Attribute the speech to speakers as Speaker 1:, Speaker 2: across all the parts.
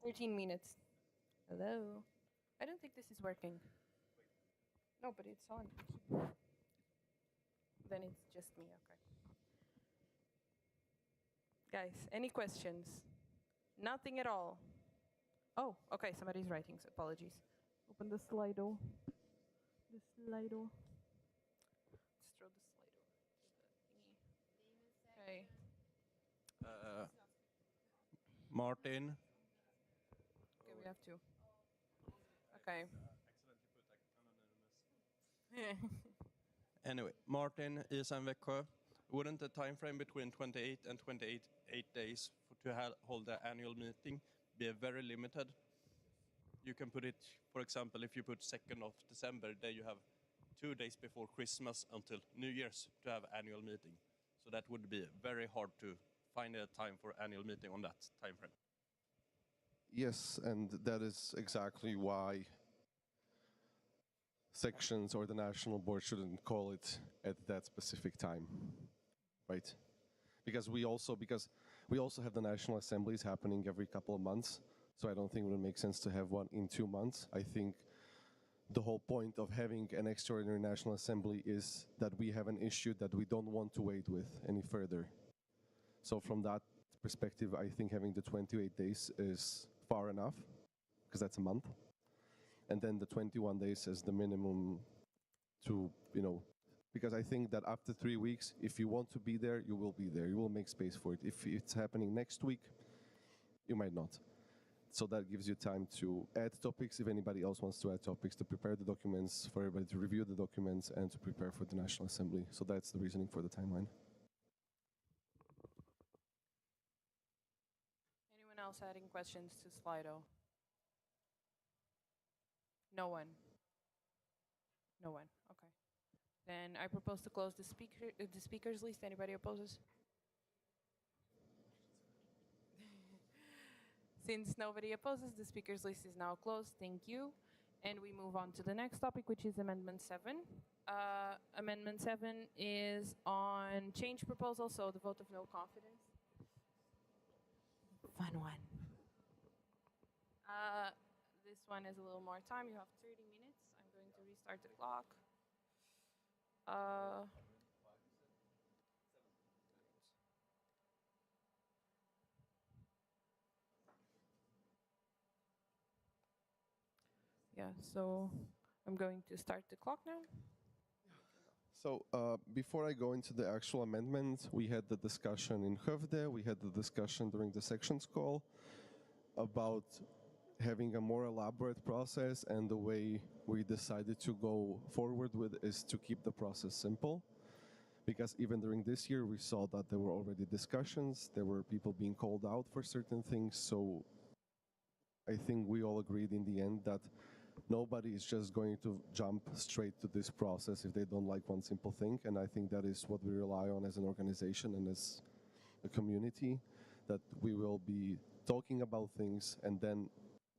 Speaker 1: 13 minutes. Hello. I don't think this is working. No, but it's on. Then it's just me, okay. Guys, any questions? Nothing at all. Oh, okay, somebody's writing, so apologies. Open the Slido. The Slido. Let's throw the Slido to the thingy. Okay.
Speaker 2: Martin.
Speaker 1: Okay, we have two. Okay.
Speaker 2: Anyway, Martin, ESN Växjö. Wouldn't the time frame between 28 and 28 days to hold the annual meeting be very limited? You can put it, for example, if you put 2nd of December, then you have 2 days before Christmas until New Year's to have annual meeting. So that would be very hard to find a time for annual meeting on that time frame.
Speaker 3: Yes, and that is exactly why sections or the national board shouldn't call it at that specific time, right? Because we also have the national assemblies happening every couple of months, so I don't think it would make sense to have one in 2 months. I think the whole point of having an extraordinary national assembly is that we have an issue that we don't want to wait with any further. So from that perspective, I think having the 28 days is far enough, because that's a month. And then the 21 days as the minimum to, because I think that after 3 weeks, if you want to be there, you will be there. You will make space for it. If it's happening next week, you might not. So that gives you time to add topics if anybody else wants to add topics, to prepare the documents, for everybody to review the documents, and to prepare for the National Assembly. So that's the reasoning for the timeline.
Speaker 1: Anyone else adding questions to Slido? No one. No one. Okay. Then I propose to close the speakers list. Anybody opposes? Since nobody opposes, the speakers list is now closed. Thank you. And we move on to the next topic, which is Amendment 7. Amendment 7 is on change proposal, so the vote of no confidence. Fun one. This one is a little more time. You have 30 minutes. I'm going to restart the clock. Yeah, so I'm going to start the clock now.
Speaker 3: So before I go into the actual amendment, we had the discussion in Skövde, we had the discussion during the sections call about having a more elaborate process, and the way we decided to go forward with is to keep the process simple. Because even during this year, we saw that there were already discussions, there were people being called out for certain things, so I think we all agreed in the end that nobody is just going to jump straight to this process if they don't like one simple thing, and I think that is what we rely on as an organization and as a community, that we will be talking about things and then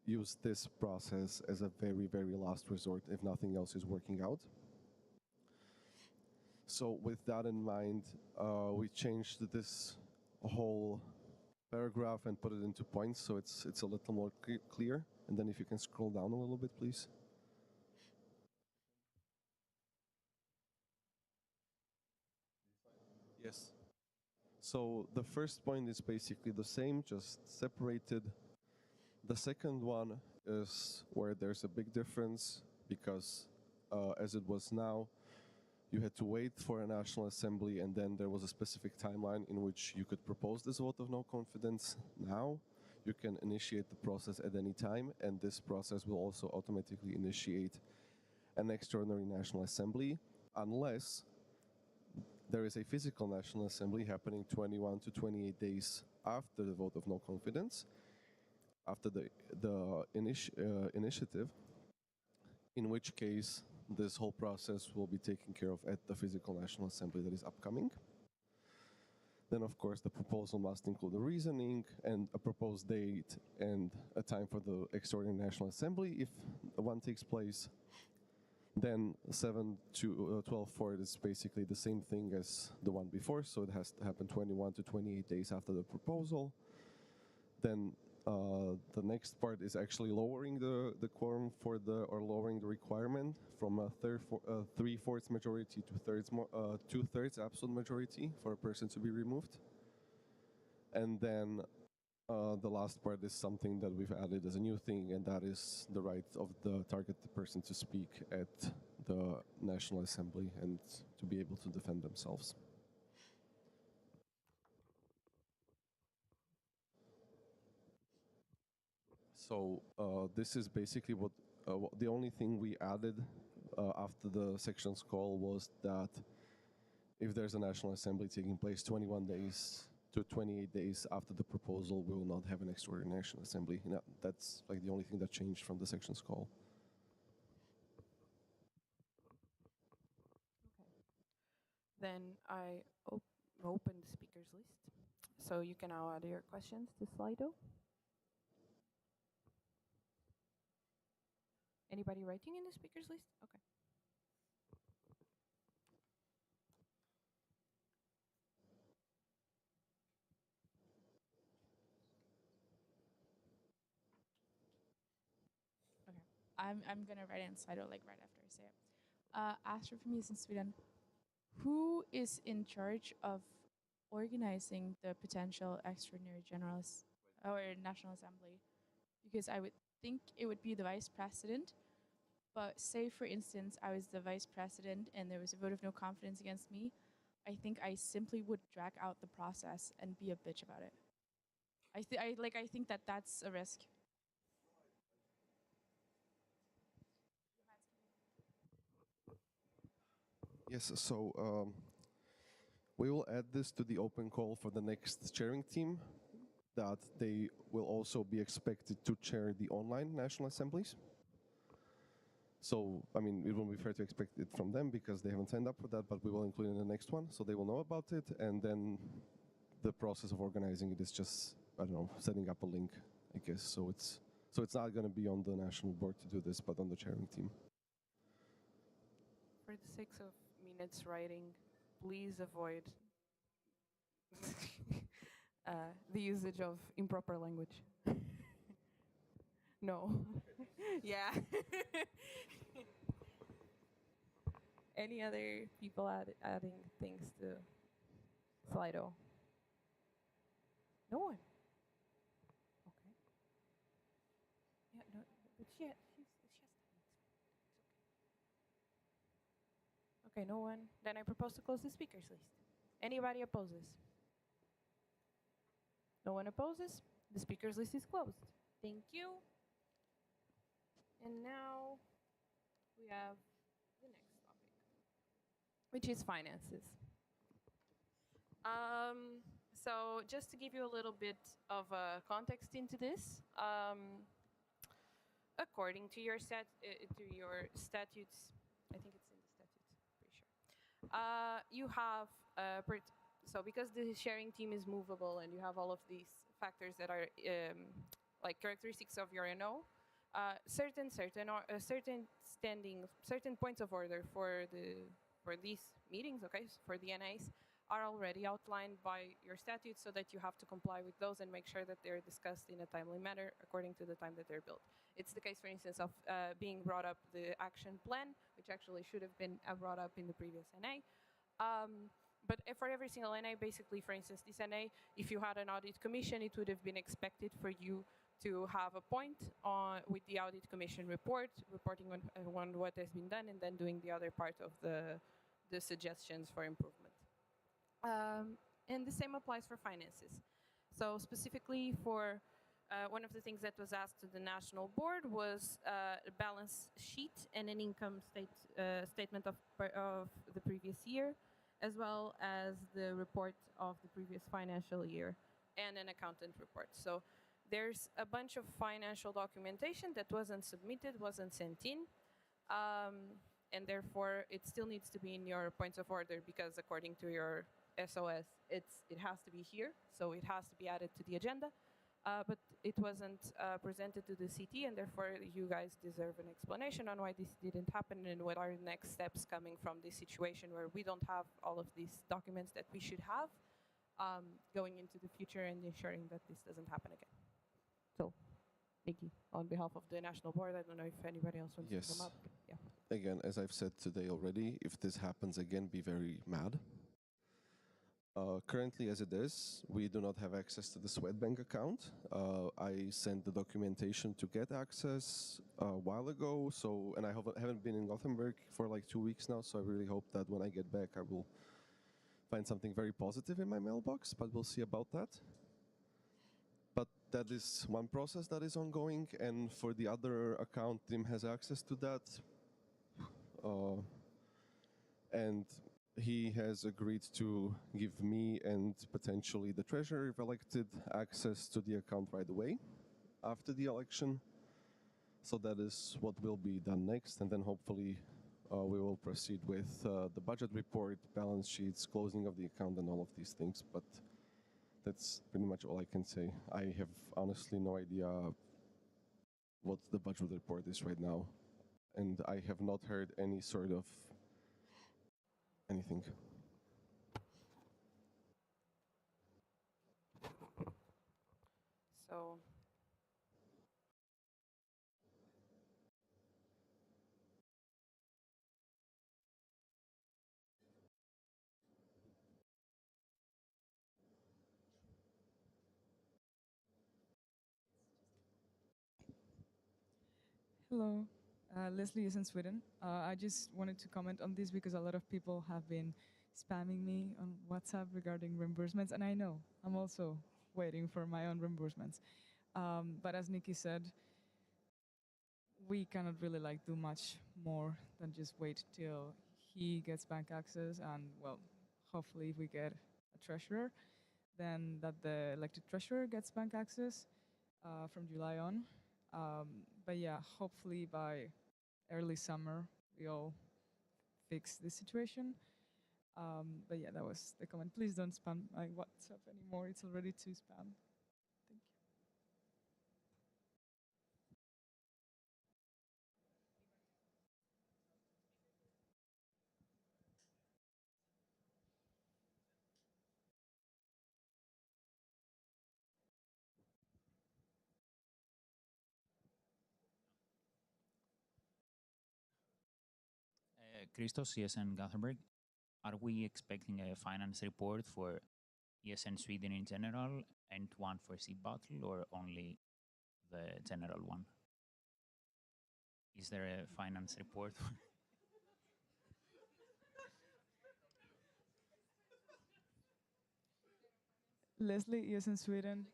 Speaker 3: use this process as a very, very last resort if nothing else is working out. So with that in mind, we changed this whole paragraph and put it into points so it's a little more clear. And then if you can scroll down a little bit, please. Yes. So the first point is basically the same, just separated. The second one is where there's a big difference because as it was now, you had to wait for a National Assembly and then there was a specific timeline in which you could propose this vote of no confidence. Now you can initiate the process at any time, and this process will also automatically initiate an extraordinary National Assembly unless there is a physical National Assembly happening 21 to 28 days after the vote of no confidence, after the initiative, in which case this whole process will be taken care of at the physical National Assembly that is upcoming. Then, of course, the proposal must include a reasoning and a proposed date and a time for the extraordinary National Assembly if one takes place. Then 7 to 12 for it is basically the same thing as the one before, so it has to happen 21 to 28 days after the proposal. Then the next part is actually lowering the quorum for or lowering the requirement from a 3/4 majority to 2/3 absolute majority for a person to be removed. And then the last part is something that we've added as a new thing, and that is the right of the targeted person to speak at the National Assembly and to be able to defend themselves. So this is basically what the only thing we added after the section's call was that if there's a National Assembly taking place 21 days to 28 days after the proposal, we will not have an extraordinary National Assembly. That's like the only thing that changed from the section's call.
Speaker 1: Then I open the speakers list. So you can now add your questions to Slido. Anybody writing in the speakers list? Okay.
Speaker 4: I'm gonna write it in Slido like right after I say it. Astrid from ESN Sweden. Who is in charge of organizing the potential extraordinary generals or National Assembly? Because I would think it would be the vice president. But say, for instance, I was the vice president and there was a vote of no confidence against me, I think I simply would drag out the process and be a bitch about it. I think that that's a risk.
Speaker 3: Yes, so we will add this to the open call for the next chairing team, that they will also be expected to chair the online National Assemblies. So, I mean, it won't be fair to expect it from them because they haven't signed up for that, but we will include it in the next one, so they will know about it, and then the process of organizing it is just, I don't know, setting up a link, I guess. So it's not going to be on the national board to do this, but on the chairing team.
Speaker 1: For the sake of minutes writing, please avoid the usage of improper language. No. Yeah. Any other people adding things to Slido? No one. Okay. Yeah, no, but she has time. Okay, no one. Then I propose to close the speakers list. Anybody opposes? No one opposes? The speakers list is closed. Thank you. And now we have the next topic, which is finances. So just to give you a little bit of context into this, according to your statutes, I think it's in the statutes, pretty sure. You have so because the sharing team is movable and you have all of these factors that are like characteristics of your NO, certain points of order for these meetings, okay, for the NAs, are already outlined by your statutes, so that you have to comply with those and make sure that they're discussed in a timely manner according to the time that they're built. It's the case, for instance, of being brought up the action plan, which actually should have been brought up in the previous NA. But for every single NA, basically, for instance, this NA, if you had an audit commission, it would have been expected for you to have a point with the audit commission report, reporting on what has been done, and then doing the other part of the suggestions for improvement. And the same applies for finances. So specifically for one of the things that was asked to the national board was a balance sheet and an income statement of the previous year, as well as the report of the previous financial year and an accountant report. So there's a bunch of financial documentation that wasn't submitted, wasn't sent in, and therefore it still needs to be in your points of order, because according to your SOS, it has to be here, so it has to be added to the agenda. But it wasn't presented to the CT, and therefore you guys deserve an explanation on why this didn't happen and what are the next steps coming from this situation where we don't have all of these documents that we should have going into the future and ensuring that this doesn't happen again. So, Nikki, on behalf of the national board, I don't know if anybody else wants to
Speaker 3: Yes.
Speaker 1: come up. Yeah.
Speaker 3: Again, as I've said today already, if this happens again, be very mad. Currently, as it is, we do not have access to the Swedbank account. I sent the documentation to get access a while ago, and I haven't been in Gothenburg for like 2 weeks now, so I really hope that when I get back, I will find something very positive in my mailbox, but we'll see about that. But that is one process that is ongoing, and for the other account, Tim has access to that. And he has agreed to give me and potentially the treasurer, if elected, access to the account right away after the election. So that is what will be done next, and then hopefully we will proceed with the budget report, balance sheets, closing of the account, and all of these things. But that's pretty much all I can say. I have honestly no idea what the budget report is right now, and I have not heard any sort of anything.
Speaker 1: So,
Speaker 5: Hello, Leslie is in Sweden. I just wanted to comment on this because a lot of people have been spamming me on WhatsApp regarding reimbursements, and I know I'm also waiting for my own reimbursements. But as Nikki said, we cannot really do much more than just wait till he gets bank access, and well, hopefully if we get a treasurer, then that the elected treasurer gets bank access from July on. But yeah, hopefully by early summer we all fix this situation. But yeah, that was the comment. Please don't spam my WhatsApp anymore. It's already too spam. Thank you.
Speaker 6: Christos, ESN Gothenburg. Are we expecting a finance report for ESN Sweden in general and one for Seed Bottle, or only the general one? Is there a finance report?
Speaker 5: Leslie is in Sweden.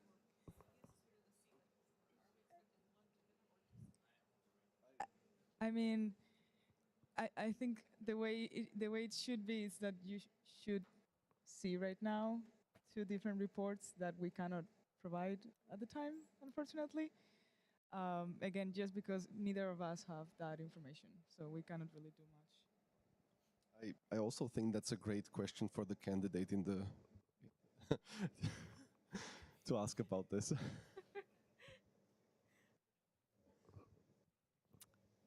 Speaker 5: I mean, I think the way it should be is that you should see right now two different reports that we cannot provide at the time, unfortunately. Again, just because neither of us have that information, so we cannot really do much.
Speaker 3: I also think that's a great question for the candidate in the to ask about this.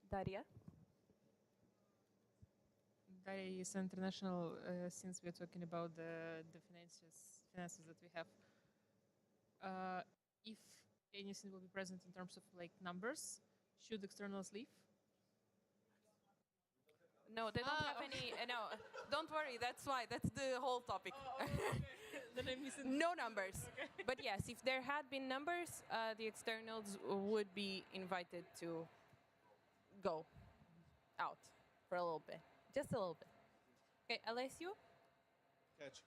Speaker 1: Daria?
Speaker 7: Daria is international. Since we're talking about the finances that we have, if anything will be present in terms of numbers, should externals leave?
Speaker 1: No, they don't have any. No, don't worry. That's why. That's the whole topic.
Speaker 7: Then I'm missing.
Speaker 1: No numbers. But yes, if there had been numbers, the externals would be invited to go out for a little bit. Just a little bit. Okay, Alessio?
Speaker 3: Catch.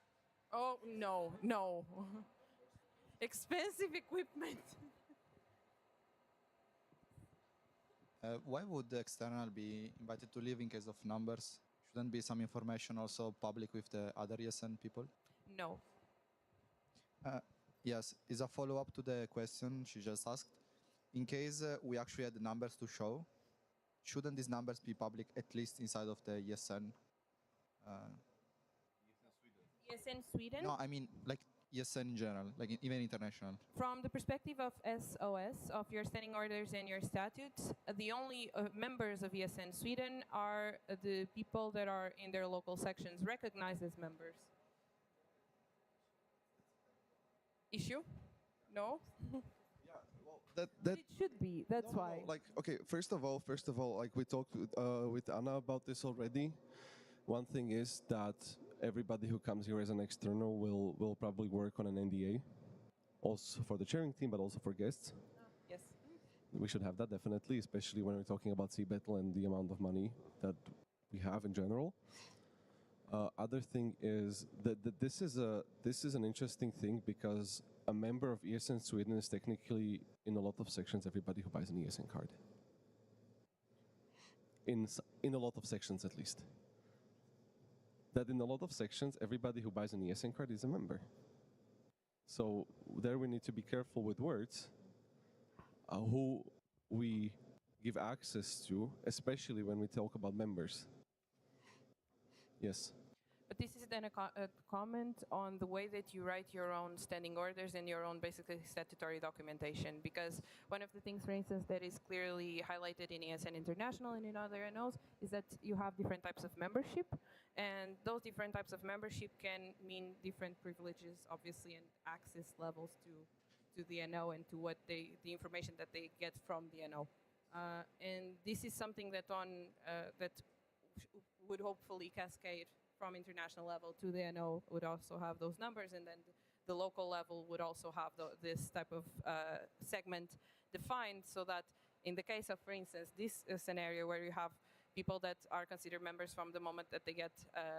Speaker 1: Oh, no, no. Expensive equipment.
Speaker 8: Why would the external be invited to leave in case of numbers? Shouldn't be some information also public with the other ESN people?
Speaker 1: No.
Speaker 8: Yes, is a follow-up to the question she just asked. In case we actually had the numbers to show, shouldn't these numbers be public at least inside of the ESN?
Speaker 1: ESN Sweden?
Speaker 8: No, I mean like ESN in general, even international.
Speaker 1: From the perspective of SOS, of your standing orders and your statutes, the only members of ESN Sweden are the people that are in their local sections recognized as members. Issue? No?
Speaker 3: that
Speaker 1: It should be. That's
Speaker 3: No, no,
Speaker 1: why.
Speaker 3: no, like, okay, first of all, like we talked with Anna about this already. One thing is that everybody who comes here as an external will probably work on an NDA, also for the chairing team, but also for guests.
Speaker 1: Yes.
Speaker 3: We should have that definitely, especially when we're talking about sea battle and the amount of money that we have in general. Other thing is that this is an interesting thing because a member of ESN Sweden is technically in a lot of sections everybody who buys an ESN card. In a lot of sections at least. That in a lot of sections everybody who buys an ESN card is a member. So there we need to be careful with words, who we give access to, especially when we talk about members. Yes.
Speaker 1: But this is then a comment on the way that you write your own standing orders and your own basically statutory documentation. Because one of the things, for instance, that is clearly highlighted in ESN International and in other NOs is that you have different types of membership. And those different types of membership can mean different privileges, obviously, and access levels to the NO and to what the information that they get from the NO. And this is something that would hopefully cascade from international level to the NO, would also have those numbers, and then the local level would also have this type of segment defined, so that in the case of, for instance, this scenario where you have people that are considered members from the moment that they get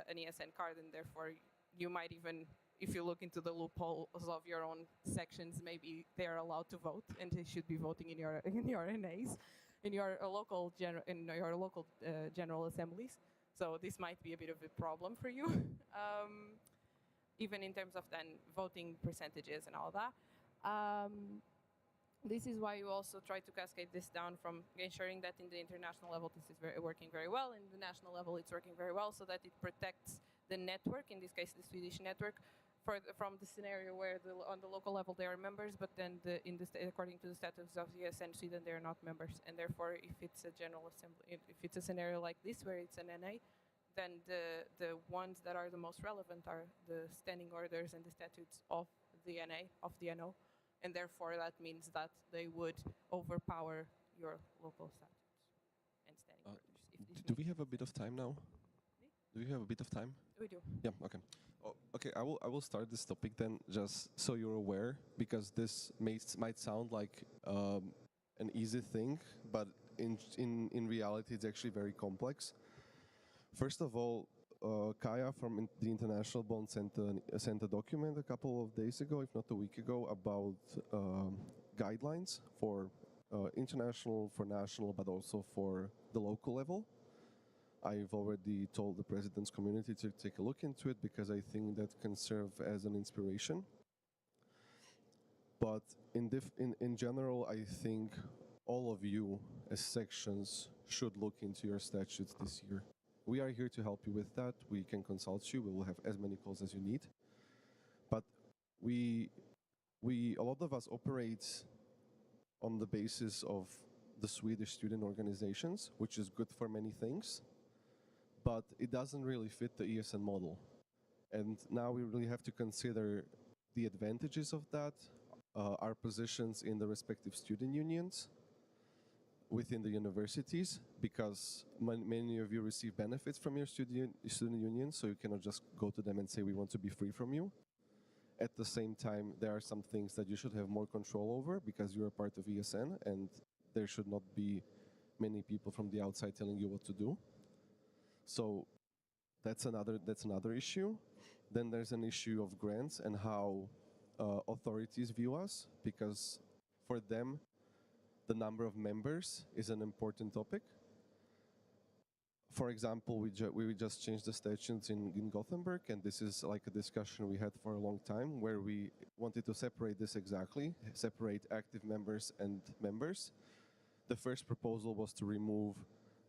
Speaker 1: an ESN card, and therefore you might even, if you look into the loopholes of your own sections, maybe they are allowed to vote, and they should be voting in your NAs, in your local general assemblies. So this might be a bit of a problem for you, even in terms of then voting percentages and all that. This is why you also try to cascade this down from ensuring that in the international level this is working very well, in the national level it's working very well, so that it protects the network, in this case the Swedish network, from the scenario where on the local level they are members, but then according to the statutes of the ESN Sweden they are not members, and therefore if it's a general assembly, if it's a scenario like this where it's an NA, then the ones that are the most relevant are the standing orders and the statutes of the NO, and therefore that means that they would overpower your local statutes and standing orders.
Speaker 3: Do we have a bit of time now? Do we have a bit of time?
Speaker 1: We do.
Speaker 3: Yeah, okay. Oh, okay, I will start this topic then, just so you're aware, because this might sound like an easy thing, but in reality it's actually very complex. First of all, Kaya from the International Bond sent a document a couple of days ago, if not a week ago, about guidelines for international, for national, but also for the local level. I've already told the president's community to take a look into it because I think that can serve as an inspiration. But in general, I think all of you as sections should look into your statutes this year. We are here to help you with that. We can consult you. We will have as many calls as you need. But a lot of us operate on the basis of the Swedish student organizations, which is good for many things, but it doesn't really fit the ESN model. And now we really have to consider the advantages of that, our positions in the respective student unions within the universities, because many of you receive benefits from your student union, so you cannot just go to them and say, we want to be free from you. At the same time, there are some things that you should have more control over because you're a part of ESN, and there should not be many people from the outside telling you what to do. So that's another issue. Then there's an issue of grants and how authorities view us, because for them, the number of members is an important topic. For example, we just changed the statutes in Gothenburg, and this is like a discussion we had for a long time, where we wanted to separate this exactly, separate active members and members. The first proposal was to remove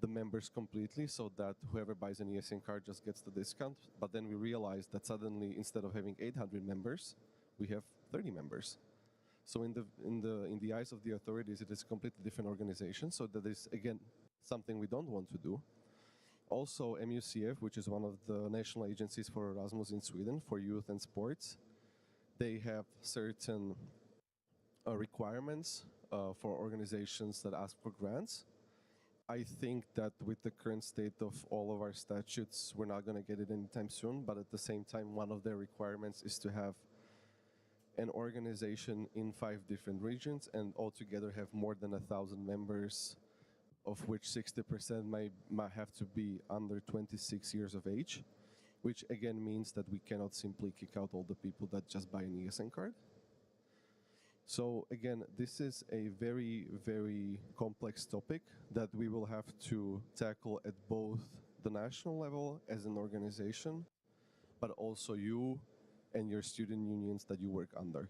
Speaker 3: the members completely, so that whoever buys an ESN card just gets the discount. But then we realized that suddenly, instead of having 800 members, we have 30 members. So in the eyes of the authorities, it is a completely different organization. So that is, again, something we don't want to do. Also, MUCF, which is one of the national agencies for Erasmus in Sweden for youth and sports, they have certain requirements for organizations that ask for grants. I think that with the current state of all of our statutes, we're not going to get it anytime soon. But at the same time, one of their requirements is to have an organization in 5 different regions and altogether have more than 1,000 members, of which 60% might have to be under 26 years of age, which again means that we cannot simply kick out all the people that just buy an ESN card. So again, this is a very, very complex topic that we will have to tackle at both the national level as an organization, but also you and your student unions that you work under.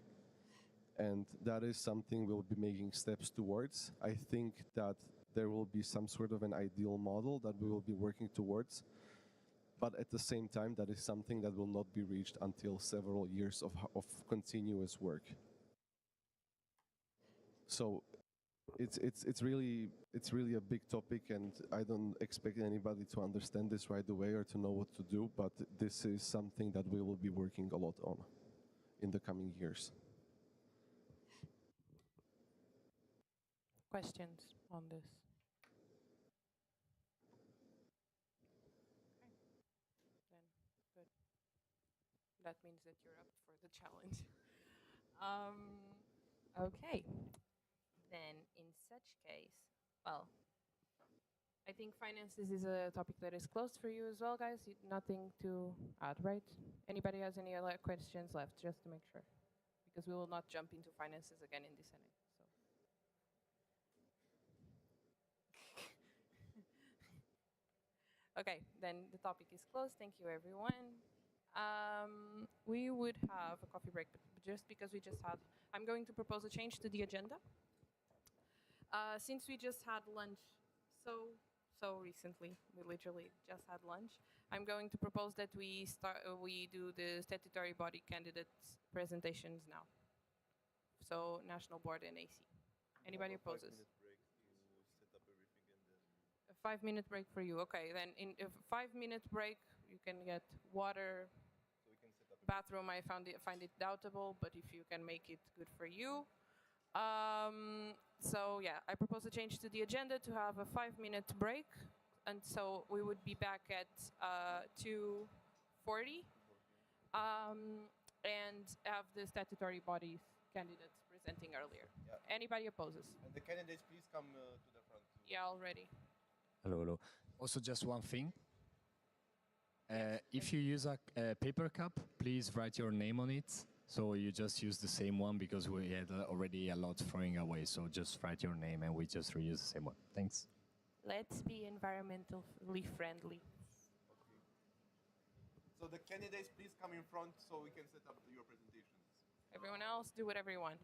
Speaker 3: And that is something we'll be making steps towards. I think that there will be some sort of an ideal model that we will be working towards, but at the same time, that is something that will not be reached until several years of continuous work. So it's really a big topic, and I don't expect anybody to understand this right away or to know what to do, but this is something that we will be working a lot on in the coming years.
Speaker 1: Questions on this? Then good. That means that you're up for the challenge. Okay. Then in such case, well, I think finances is a topic that is close for you as well, guys. Nothing to add, right? Anybody has any other questions left, just to make sure? Because we will not jump into finances again in this Senate. So. Okay, then the topic is closed. Thank you, everyone. We would have a coffee break, but just because we just had, I'm going to propose a change to the agenda. Since we just had lunch so recently, we literally just had lunch, I'm going to propose that we do the statutory body candidates presentations now. So National Board and AC. Anybody opposes? A 5-minute break for you. Okay, then in a 5-minute break, you can get water. Bathroom, I find it doubtable, but if you can make it, good for you. So yeah, I propose a change to the agenda to have a 5-minute break, and so we would be back at 2:40, and have the statutory bodies candidates presenting earlier. Yeah. Anybody opposes?
Speaker 9: And the candidates, please come to the front.
Speaker 1: Yeah, already.
Speaker 10: Hello, hello. Also, just one thing. If you use a paper cup, please write your name on it. So you just use the same one because we had already a lot throwing away. So just write your name and we just reuse the same one. Thanks.
Speaker 1: Let's be environmentally friendly.
Speaker 9: Okay. So the candidates, please come in front so we can set up your presentations.
Speaker 1: Everyone else, do whatever you want.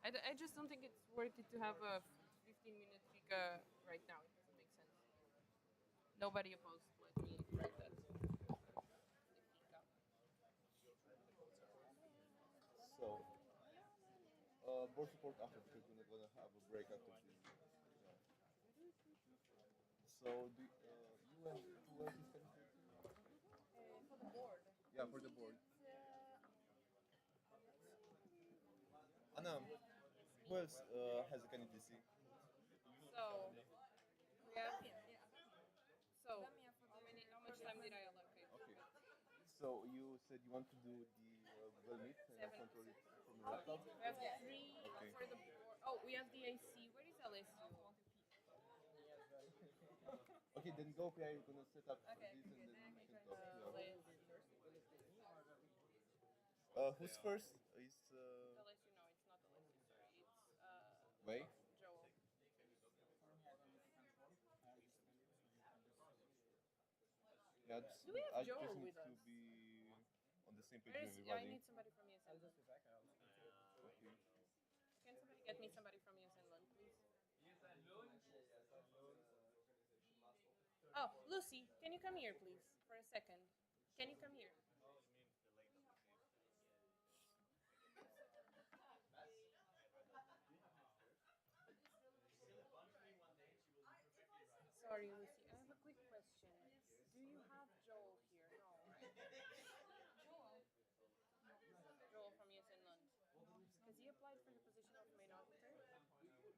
Speaker 1: I just don't think it's worth it to have a 15-minute fika right now. It doesn't make sense. Nobody opposed. Let me write that.
Speaker 9: So, board support after, because we're going to have a break after this. Yeah. So, you and who else is candidate?
Speaker 1: For the board.
Speaker 9: Yeah, for the board. Anna, who else has a candidacy?
Speaker 1: So, yeah. So, how much time did I allocate?
Speaker 9: Okay. So, you said you want to do the Google Meet and control it from your laptop?
Speaker 1: We have 3 for the board. Oh, we have the AC. Where is LSU?
Speaker 9: Okay, then go, Pia, you're going to set up this and then we can talk. Who's first? Is
Speaker 1: LSU, no, it's not LSU, sorry. It's
Speaker 9: Wei?
Speaker 1: Joel.
Speaker 9: Yeah,
Speaker 1: Do we have
Speaker 9: I
Speaker 1: Joel
Speaker 9: just need
Speaker 1: with
Speaker 9: to
Speaker 1: us?
Speaker 9: be on the same page
Speaker 1: Where
Speaker 9: with
Speaker 1: is, I
Speaker 9: everybody.
Speaker 1: need somebody from ESN.
Speaker 9: Okay.
Speaker 1: Can somebody get me somebody from ESN Lund, please? Oh, Lucy, can you come here, please, for a second? Can you come here? Sorry, Lucy, I have a quick question. Do you have Joel here? No, right? Joel? Joel from ESN applied for the position of main auditor.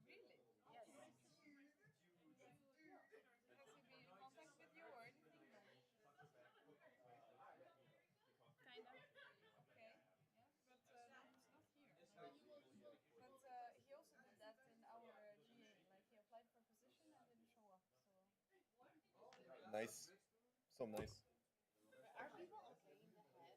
Speaker 4: Really?
Speaker 1: Yes.
Speaker 4: Has he been in contact with you or anything? No.
Speaker 1: Kind of.
Speaker 4: Okay. Yeah, but then he's not here. But he also did that in our GA. Like he applied for a position and didn't show up. So
Speaker 9: Nice. So nice.
Speaker 4: are people okay in the head?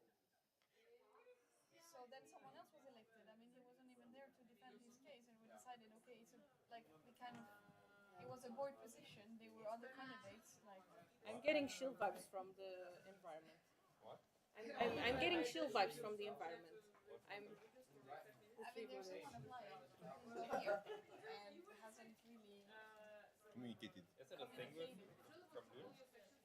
Speaker 4: So then someone else was elected. I mean, he wasn't even there to defend his case, and we decided, okay, it's a, like we kind of. It was a board position. There were other candidates. Like
Speaker 1: I'm getting chill vibes from the environment.
Speaker 9: What?
Speaker 1: I'm getting chill vibes from the environment.
Speaker 4: I mean, there's someone applying. He's not here and hasn't really
Speaker 9: Communicated.
Speaker 11: Is it a thing with from Lund?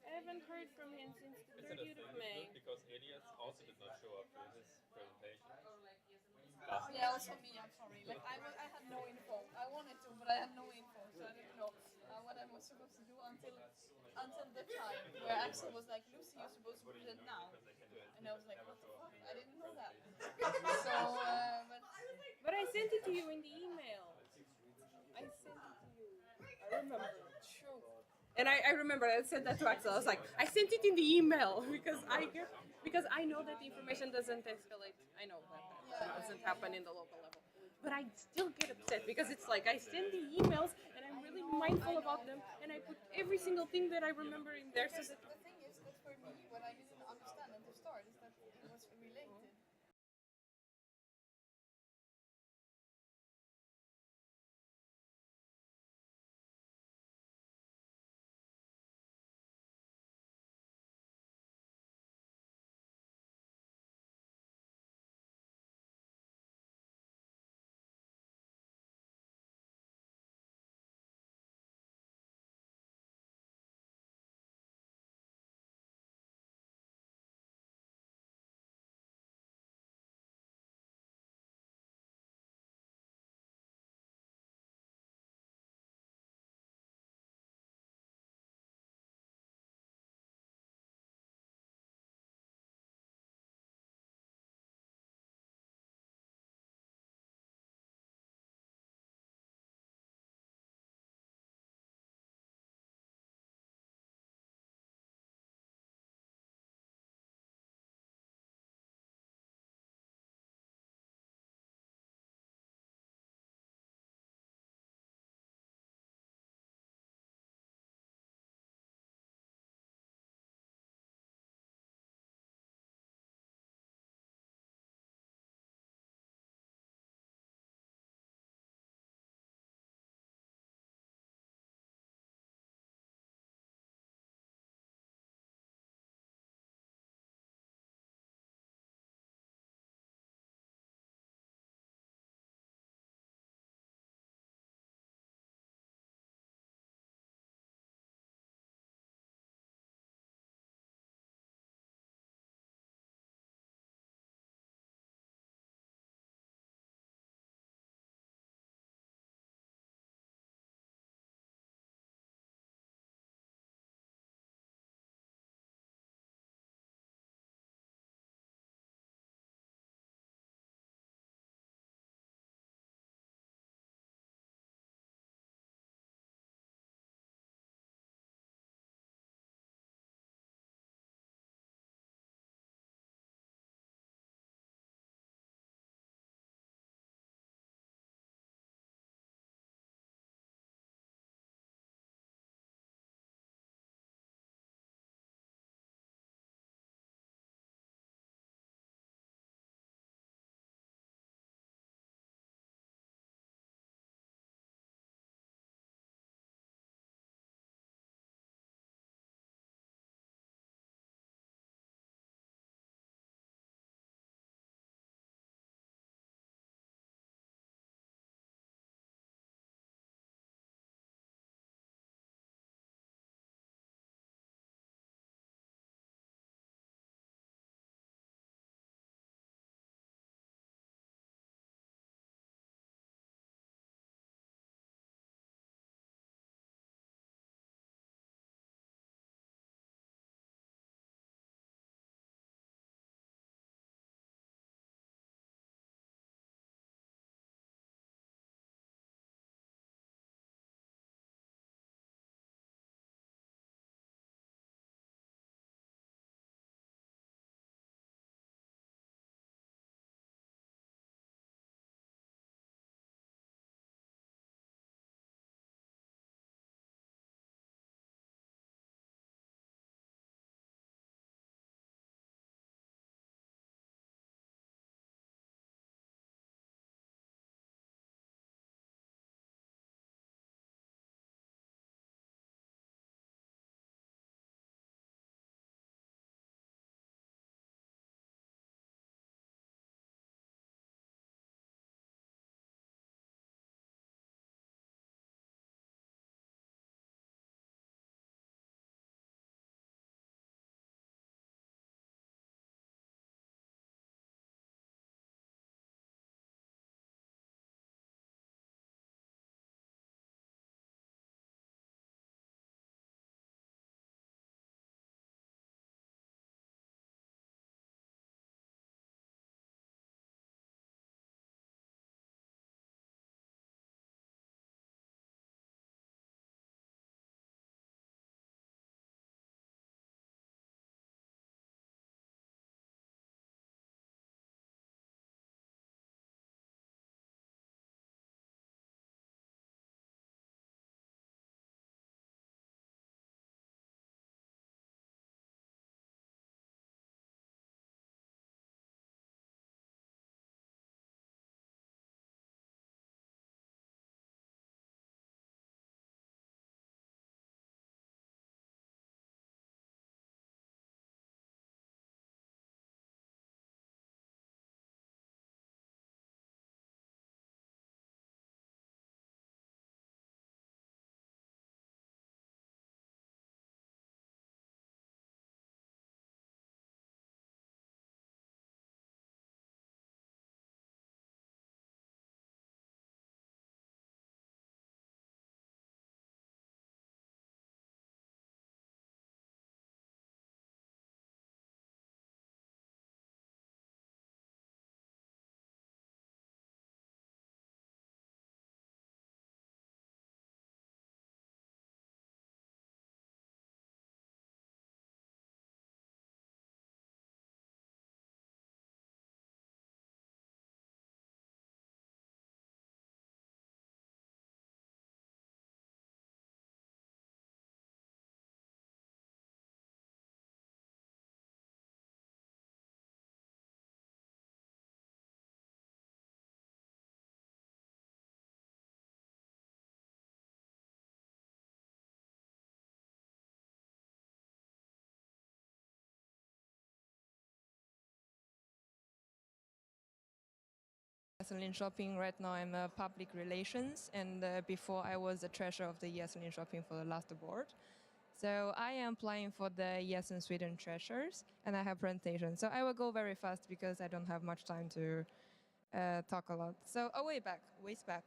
Speaker 1: I haven't heard from him since the
Speaker 11: Is it a
Speaker 1: 30th
Speaker 11: thing
Speaker 1: of
Speaker 11: with
Speaker 1: May.
Speaker 11: Lund? Because Elias also did not show up to his presentation.
Speaker 4: Yeah, also me. I'm sorry. Like I had no info. I wanted to, but I had no info, so I didn't know what I was supposed to do until the time where Axel was like, "Lucy, you're supposed to present now," and I was like, "What the fuck? I didn't know that." So,
Speaker 1: But I sent it to you in the email. I sent it to you. I remember.
Speaker 4: true.
Speaker 1: And I remember I said that to Axel. I was like, I sent it in the email because I know that the information doesn't escalate. I know that doesn't happen in the local level. But I still get upset because it's like I send the emails and I'm really mindful about them and I put every single thing that I remember in there. So
Speaker 4: The thing is that for me, what I didn't understand at the start is that it was related
Speaker 12: ESN Shopping. Right now I'm a public relations, and before I was the treasurer of the ESN Shopping for the last board. So I am applying for the ESN Sweden treasurers, and I have presentation. So I will go very fast because I don't have much time to talk a lot. So ways back.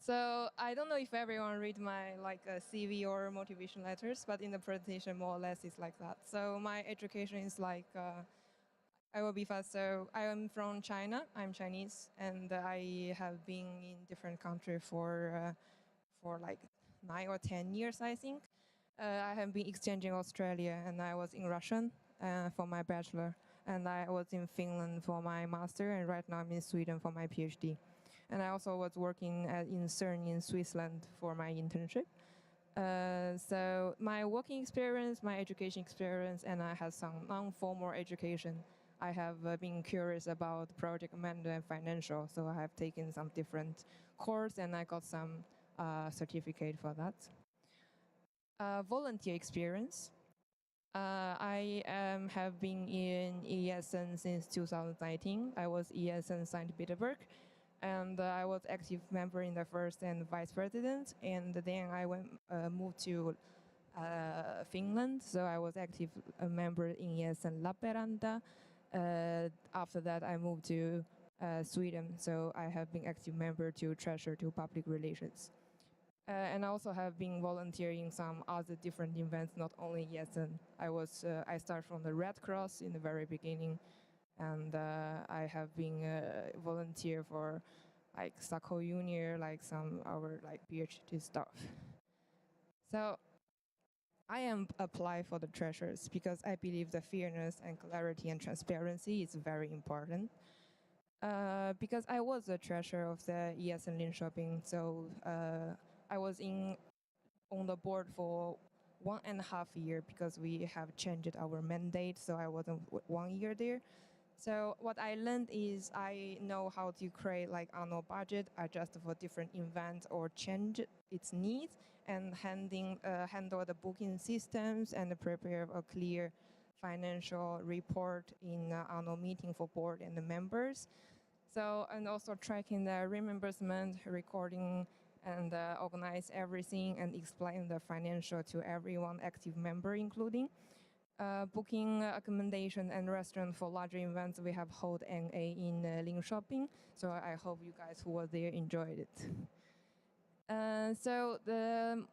Speaker 12: So I don't know if everyone read my CV or motivation letters, but in the presentation more or less it's like that. So my education is I will be fast. So I am from China. I'm Chinese, and I have been in different countries for like 9 or 10 years, I think. I have been exchanging Australia, and I was in Russian for my bachelor, and I was in Finland for my master, and right now I'm in Sweden for my PhD. And I also was working in CERN in Switzerland for my internship. So my working experience, my education experience, and I have some non-formal education. I have been curious about project management and financial, so I have taken some different course, and I got some certificate for that. Volunteer experience. I have been in ESN since 2019. I was ESN St. Petersburg, and I was active member in the first and vice president. And then I moved to Finland, so I was active member in ESN Lappeenranta. After that, I moved to Sweden, so I have been active member to treasurer to public relations. And I also have been volunteering some other different events, not only ESN. I started from the Red Cross in the very beginning, and I have been volunteer for like Stockholm Junior, like some our like PhD stuff. So I am apply for the treasurers because I believe the fairness and clarity and transparency is very important. Because I was a treasurer of the ESN Shopping, so I was on the board for 1.5 years because we have changed our mandate, so I wasn't 1 year there. So what I learned is I know how to create like annual budget, adjust for different events or change its needs, and handle the booking systems and prepare a clear financial report in annual meeting for board and the members. So, and also tracking the reimbursement, recording, and organize everything and explain the financial to everyone active member, including booking accommodation and restaurant for larger events. We have hold NA in Lund Shopping, so I hope you guys who were there enjoyed it. So the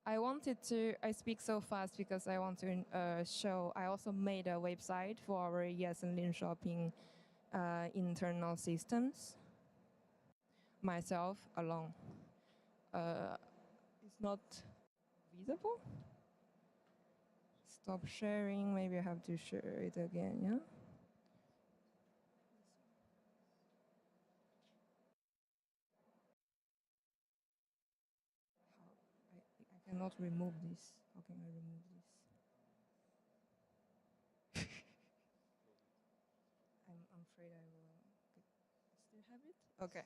Speaker 12: I speak so fast because I want to show. I also made a website for our ESN Lund Shopping internal systems myself alone. It's not visible. Stop sharing. Maybe I have to share it again. Yeah. I cannot remove this. How can I remove this? I'm afraid I will still have it. Okay.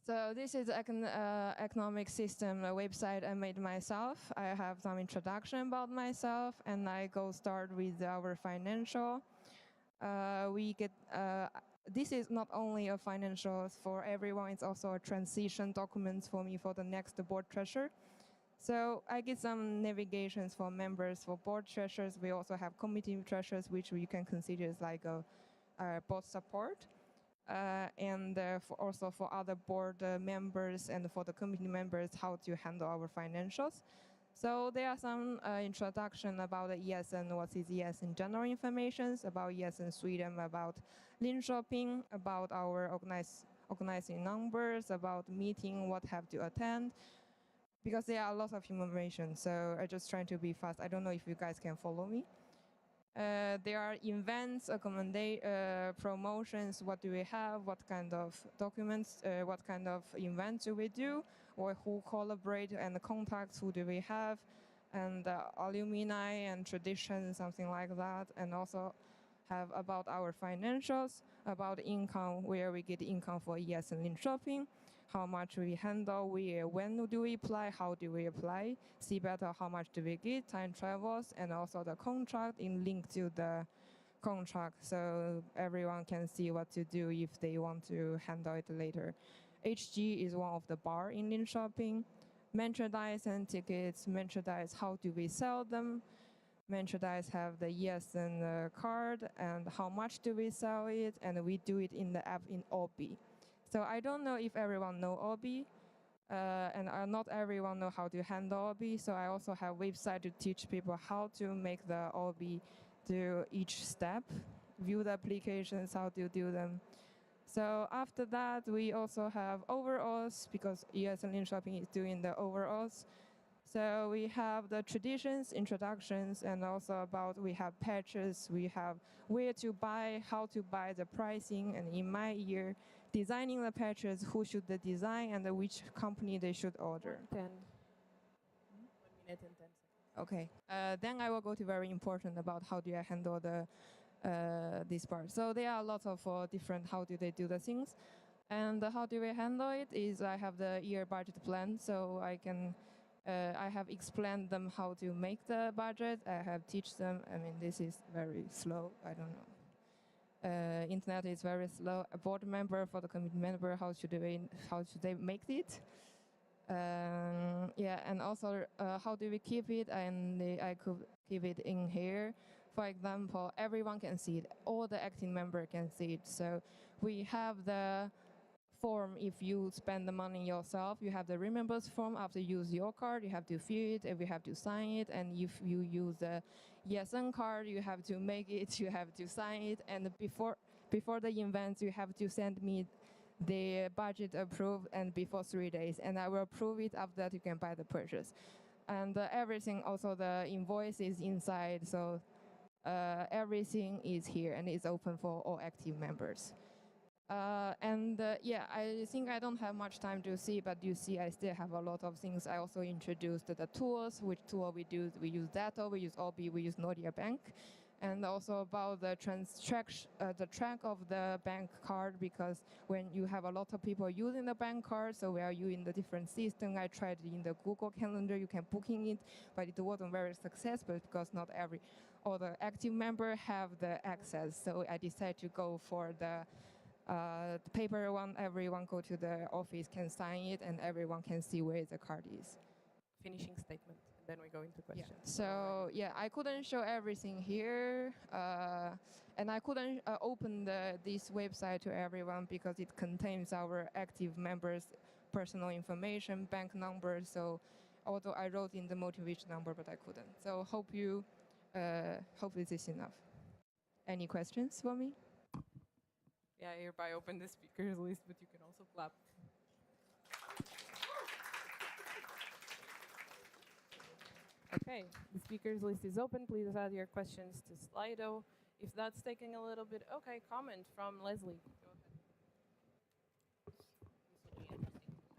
Speaker 12: So this is economic system website I made myself. I have some introduction about myself, and I go start with our financial. This is not only a financial for everyone, it's also a transition document for me for the next board treasurer. So I get some navigations for members, for board treasurers. We also have committee treasurers, which you can consider as like a board support. And also for other board members and for the committee members, how to handle our financials. So there are some introduction about the ESN, what is ESN general information, about ESN Sweden, about Lund Shopping, about our organizing numbers, about meeting, what have to attend, because there are lots of information. So I'm just trying to be fast. I don't know if you guys can follow me. There are events, promotions, what do we have, what kind of documents, what kind of events do we do, or who collaborate and the contacts, who do we have, and alumni and traditions, something like that, and also have about our financials, about income, where we get income for ESN Lund Shopping, how much we handle, when do we apply, how do we apply, see better how much do we get, time travels, and also the contract in link to the contract, so everyone can see what to do if they want to handle it later. HG is one of the bar in Lund shopping. Merchandise and tickets. Merchandise, how do we sell them? Merchandise have the ESN card and how much do we sell it, and we do it in the app in Obi. So I don't know if everyone know Obi, and not everyone know how to handle Obi. So I also have website to teach people how to make the Obi, do each step, view the applications, how to do them. So after that, we also have overalls because ESN Lund Shopping is doing the overalls. So we have the traditions, introductions, and also about we have patches, we have where to buy, how to buy, the pricing, and in my year, designing the patches, who should the design, and which company they should order.
Speaker 1: 1 minute and 10 seconds.
Speaker 12: Okay. Then I will go to very important about how do I handle the this part. So there are lots of different how do they do the things, and how do we handle it is I have the year budget plan, so I can. I have explained them how to make the budget. I have teach them. I mean, this is very slow. I don't know. Internet is very slow. A board member for the committee member, how should they make it? Yeah, and also how do we keep it? And I could keep it in here. For example, everyone can see it. All the acting member can see it. So we have the form. If you spend the money yourself, you have the remembers form. After you use your card, you have to fill it, and we have to sign it. And if you use the ESN card, you have to make it, you have to sign it. And before the event, you have to send me the budget approved and before 3 days, and I will approve it. After that, you can buy the purchase. And everything, also the invoice is inside, so everything is here and it's open for all active members. Yeah, I think I don't have much time to see, but you see I still have a lot of things. I also introduced the tools, which tool we do. We use Datto, we use Obi, we use Nordea Bank. And also about the track of the bank card, because when you have a lot of people using the bank card, so we are using the different system. I tried in the Google Calendar, you can booking it, but it wasn't very successful because not all the active member have the access. So I decided to go for the paper one. Everyone go to the office can sign it, and everyone can see where the card is.
Speaker 1: Finishing statement, and then we go into questions.
Speaker 12: Yeah. So yeah, I couldn't show everything here, and I couldn't open this website to everyone because it contains our active members' personal information, bank numbers. So although I wrote in the motivation number, but I couldn't. So hope this is enough. Any questions for me?
Speaker 1: Yeah, I hereby open the speakers list, but you can also clap. Okay, the speakers list is open. Please add your questions to Slido. If that's taking a little bit, okay, comment from Leslie. Go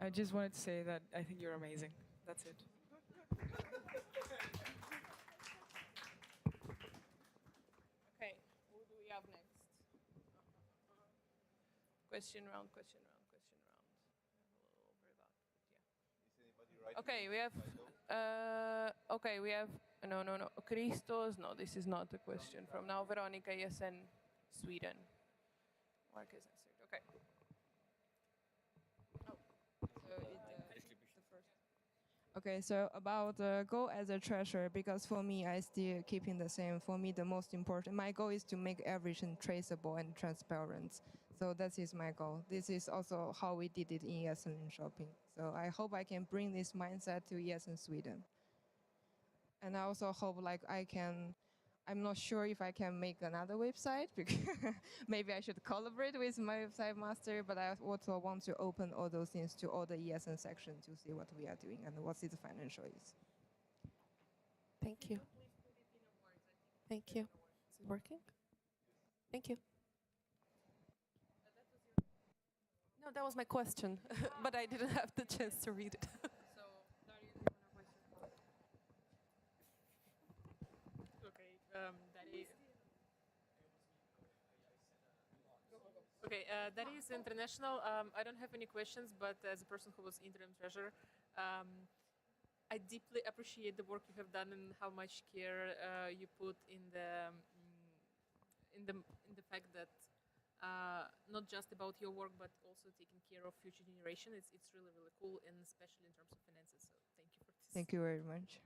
Speaker 1: ahead.
Speaker 5: I just wanted to say that I think you're amazing. That's it.
Speaker 1: Okay, who do we have next? Question round, question round, question round. Okay, we have. No. Christos. No, this is not a question from now. Veronica, ESN Sweden. Mark is answered. Okay.
Speaker 12: Okay, so about goal as a treasurer, because for me, I still keeping the same. For me, the most important, my goal is to make everything traceable and transparent. So that is my goal. This is also how we did it in ESN Shopping. So I hope I can bring this mindset to ESN Sweden. And I also hope I'm not sure if I can make another website, because maybe I should collaborate with my website master, but I also want to open all those things to all the ESN section to see what we are doing and what is the financial is.
Speaker 1: Thank you. Thank you. Is it working? Thank you. No, that was my question, but I didn't have the chance to read it.
Speaker 7: That is international. I don't have any questions, but as a person who was interim treasurer, I deeply appreciate the work you have done and how much care you put in in the fact that not just about your work, but also taking care of future generation. It's really really cool, and especially in terms of finances. So thank you for this.
Speaker 12: Thank you very much.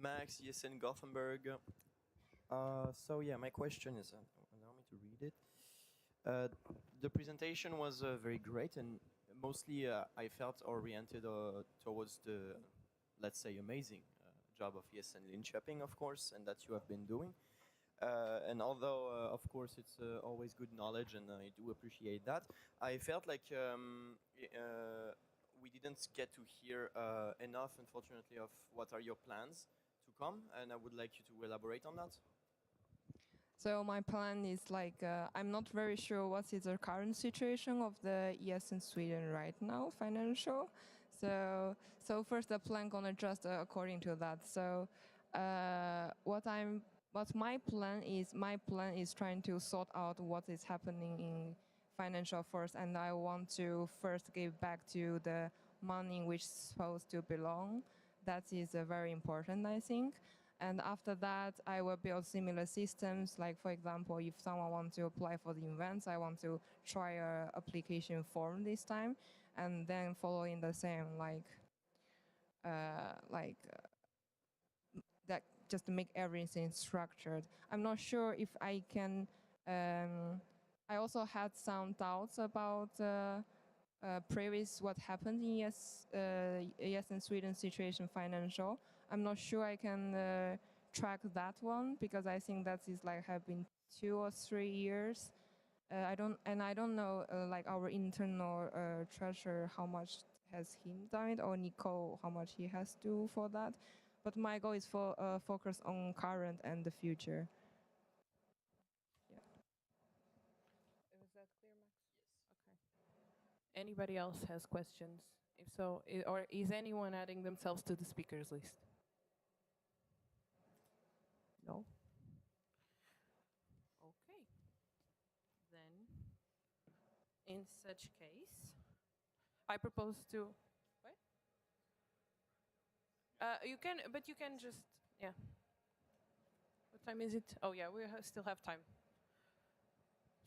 Speaker 13: Max, ESN Gothenburg. So yeah, my question is, allow me to read it. The presentation was very great, and mostly I felt oriented towards the, let's say, amazing job of ESN Linköping, of course, and that you have been doing. And although, of course, it's always good knowledge, and I do appreciate that, I felt like we didn't get to hear enough, unfortunately, of what are your plans to come, and I would like you to elaborate on that.
Speaker 12: So my plan is like I'm not very sure what is the current situation of the ESN Sweden right now financial. So first the plan gonna adjust according to that. So what my plan is trying to sort out what is happening in financial first, and I want to first give back to the money which is supposed to belong. That is very important, I think. And after that, I will build similar systems. Like, for example, if someone wants to apply for the events, I want to try a application form this time, and then following the same, that, just to make everything structured. I'm not sure if I can. I also had some doubts about previous what happened in ESN Sweden situation financial. I'm not sure I can track that one because I think that is like have been 2 or 3 years. I don't know like our internal treasurer how much has him done it, or Nicole how much he has to do for that. But my goal is for focus on current and the future.
Speaker 1: Was that clear, Max? Yes. Okay. Anybody else has questions? If so, or is anyone adding themselves to the speakers list? No? Okay. Then, in such case, I propose to. What? You can, but you can just, yeah. What time is it? Oh yeah, we still have time.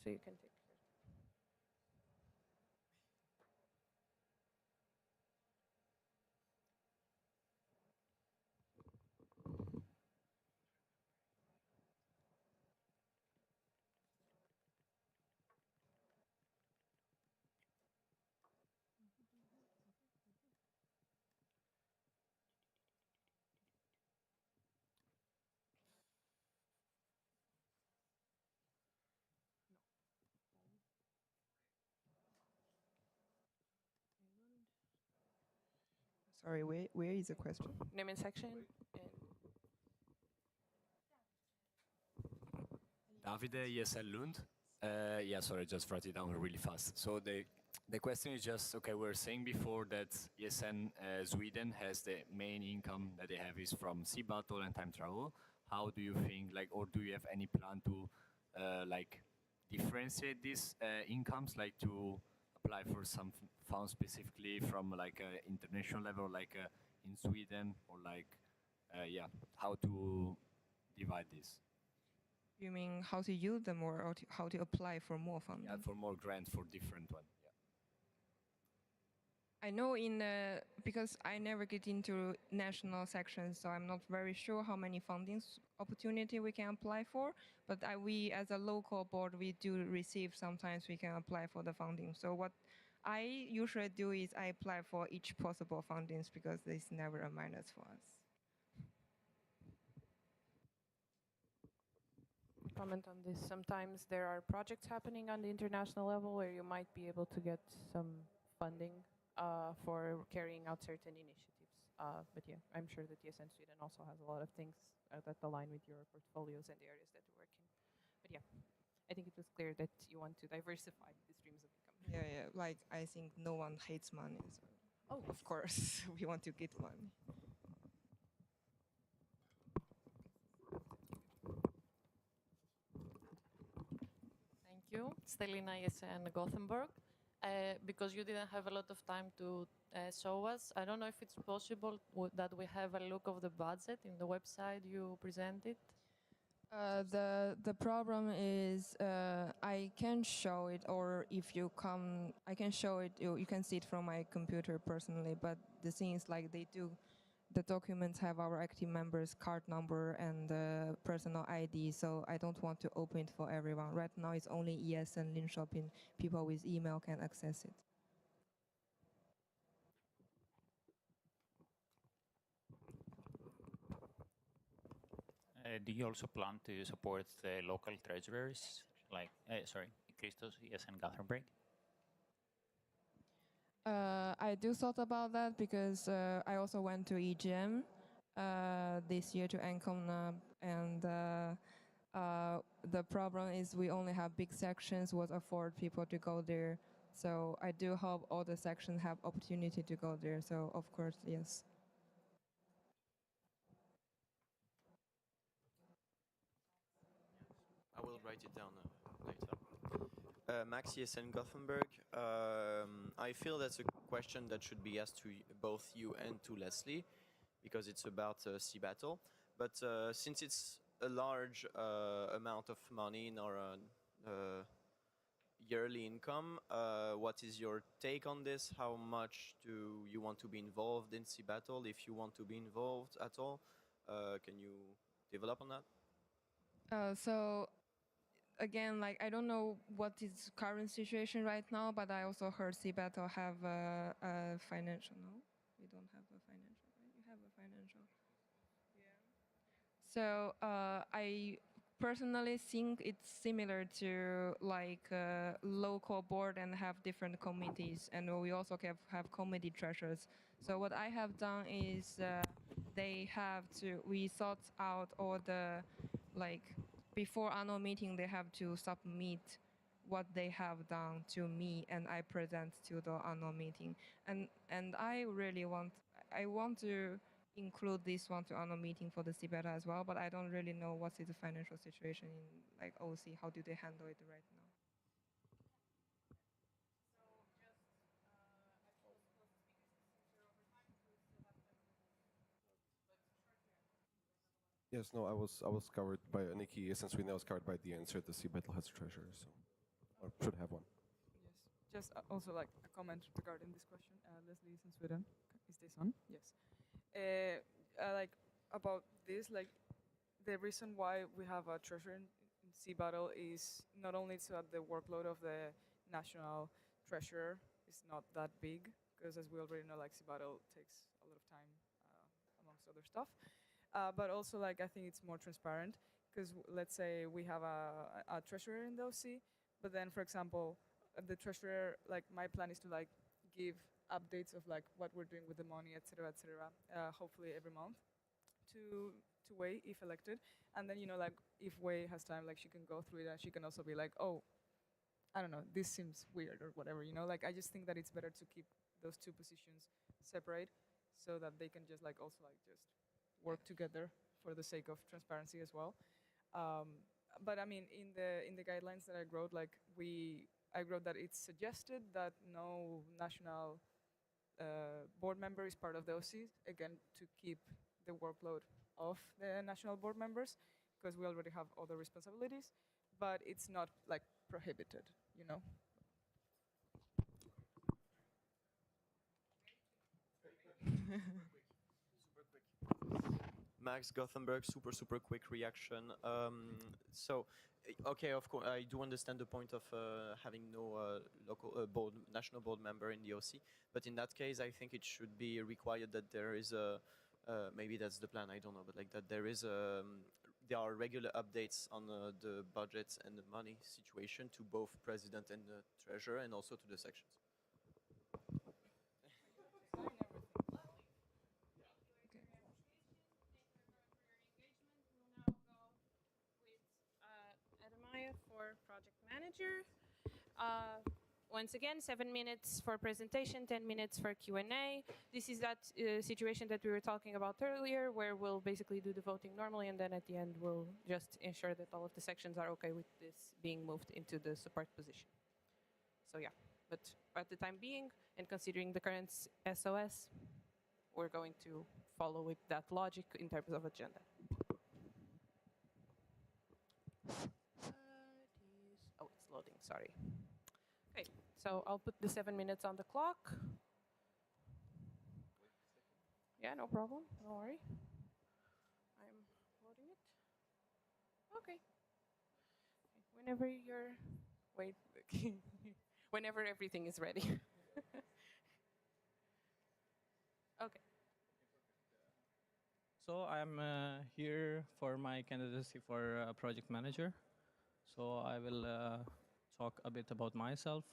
Speaker 1: So you can take.
Speaker 12: Sorry, where is the question?
Speaker 1: Name and section.
Speaker 10: Davide, ESL Lund. Yeah, sorry, just write it down really fast. So the question is just, okay, we were saying before that ESN Sweden has the main income that they have is from sea battle and time travel. How do you think, like, or do you have any plan to, like, differentiate these incomes, like to apply for some funds specifically from like international level, like in Sweden, or like, yeah, how to divide this?
Speaker 12: You mean how to use them, or how to apply for more funding?
Speaker 10: Yeah, for more grants for different ones. Yeah.
Speaker 12: I know because I never get into national sections, so I'm not very sure how many funding opportunity we can apply for. But we, as a local board, we do receive sometimes we can apply for the funding. So what I usually do is I apply for each possible fundings because it's never a minus for us.
Speaker 1: Comment on this. Sometimes there are projects happening on the international level where you might be able to get some funding for carrying out certain initiatives. But yeah, I'm sure that ESN Sweden also has a lot of things that align with your portfolios and the areas that you work in. But yeah, I think it was clear that you want to diversify the streams of income.
Speaker 12: Yeah. Like, I think no one hates money. So of course, we want to get money.
Speaker 14: Thank you. Stelina ESN Gothenburg. because you didn't have a lot of time to show us, I don't know if it's possible that we have a look of the budget in the website you presented.
Speaker 12: The problem is I can show it, or if you come, I can show it. You can see it from my computer personally. But the thing is, like the documents have our active members' card number and personal ID. So I don't want to open it for everyone. Right now, it's only ESN Lund Shopping. People with email can access it.
Speaker 6: Do you also plan to support the local treasurers, like, sorry, Christos, ESN Gothenburg?
Speaker 12: I do thought about that because I also went to EGM this year to Ancona, and the problem is we only have big sections what afford people to go there. So I do hope all the sections have opportunity to go there. So of course, yes.
Speaker 13: I will write it down later. Max ESN Gothenburg. I feel that's a question that should be asked to both you and to Leslie, because it's about Sea Battle. But since it's a large amount of money in our yearly income, what is your take on this? How much do you want to be involved in Sea Battle? If you want to be involved at all, can you develop on that?
Speaker 12: So again, like I don't know what is current situation right now, but I also heard Sea Battle have a financial. No, we don't have a financial. Right? You have a financial. Yeah. So I personally think it's similar to like local board and have different committees, and we also have committee treasurers. So what I have done is we sort out all the like before annual meeting they have to submit what they have done to me, and I present to the annual meeting. And I want to include this one to annual meeting for the CBETA as well, but I don't really know what is the financial situation in like OC. How do they handle it right now?
Speaker 3: Yes, no, I was covered by Nikki. ESN Sweden, I was covered by the answer. The Sea Battle has a treasurer, so or should have one.
Speaker 5: Yes. Just also like a comment regarding this question. Leslie is in Sweden. Is this on? Yes. Like about this, like the reason why we have a treasurer in Sea Battle is not only so that the workload of the national treasurer is not that big, because as we already know, like Sea Battle takes a lot of time amongst other stuff. But also, like I think it's more transparent, because let's say we have a treasurer in the OC, but then, for example, the treasurer, like my plan is to like give updates of like what we're doing with the money, etc., hopefully every month to Wei if elected, and then like if Wei has time, like she can go through it and she can also be like, oh, I don't know, this seems weird or whatever, like I just think that it's better to keep those two positions separate so that they can just like also like just work together for the sake of transparency as well. But I mean, in the guidelines that I wrote, like I wrote that it's suggested that no national board member is part of the OC, again, to keep the workload of the national board members, because we already have other responsibilities, but it's not like prohibited.
Speaker 13: Max Gothenburg, super quick reaction. So, okay, of course, I do understand the point of having no local national board member in the OC, but in that case, I think it should be required that there is a, maybe that's the plan, I don't know, but like that there are regular updates on the budgets and the money situation to both president and the treasurer, and also to the sections.
Speaker 1: For project manager. Once again, 7 minutes for presentation, 10 minutes for Q&A. This is that situation that we were talking about earlier, where we'll basically do the voting normally, and then at the end we'll just ensure that all of the sections are okay with this being moved into the support position. So yeah. But at the time being, and considering the current SOS, we're going to follow with that logic in terms of agenda. Oh, it's loading, sorry. Okay, so I'll put the 7 minutes on the clock. Yeah, no problem, don't worry. I'm loading it. Okay. Whenever you're, wait, whenever everything is ready. Okay.
Speaker 15: So I'm here for my candidacy for project manager. So I will talk a bit about myself,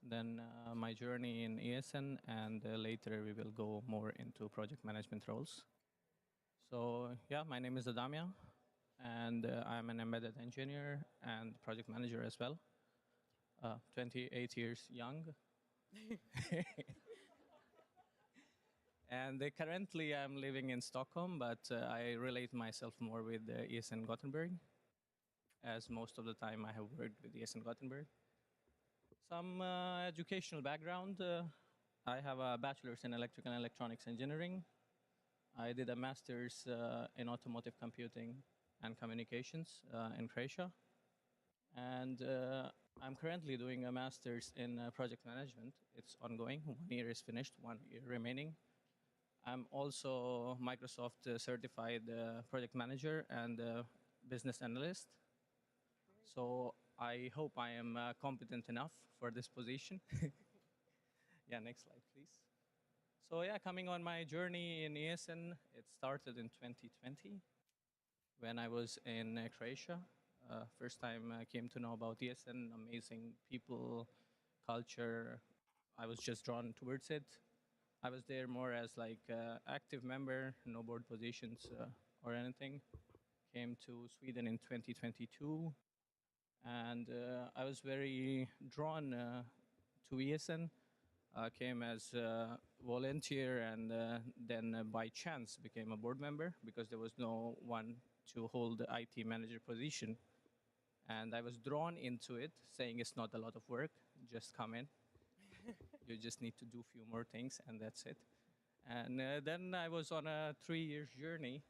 Speaker 15: then my journey in ESN, and later we will go more into project management roles. So yeah, my name is Adamia, and I'm an embedded engineer and project manager as well. 28 years young. And currently I'm living in Stockholm, but I relate myself more with ESN Gothenburg, as most of the time I have worked with ESN Gothenburg. Some educational background. I have a bachelor's in electrical and electronics engineering. I did a master's in automotive computing and communications in Croatia. And I'm currently doing a master's in project management. It's ongoing. 1 year is finished, 1 year remaining. I'm also Microsoft certified project manager and business analyst. So I hope I am competent enough for this position. Yeah, next slide, please. So yeah, coming on my journey in ESN, it started in 2020 when I was in Croatia. First time I came to know about ESN, amazing people, culture. I was just drawn towards it. I was there more as like active member, no board positions or anything. Came to Sweden in 2022, and I was very drawn to ESN. Came as a volunteer, and then by chance became a board member because there was no one to hold the IT manager position. And I was drawn into it, saying it's not a lot of work, just come in. You just need to do a few more things, and that's it. And then I was on a 3-year journey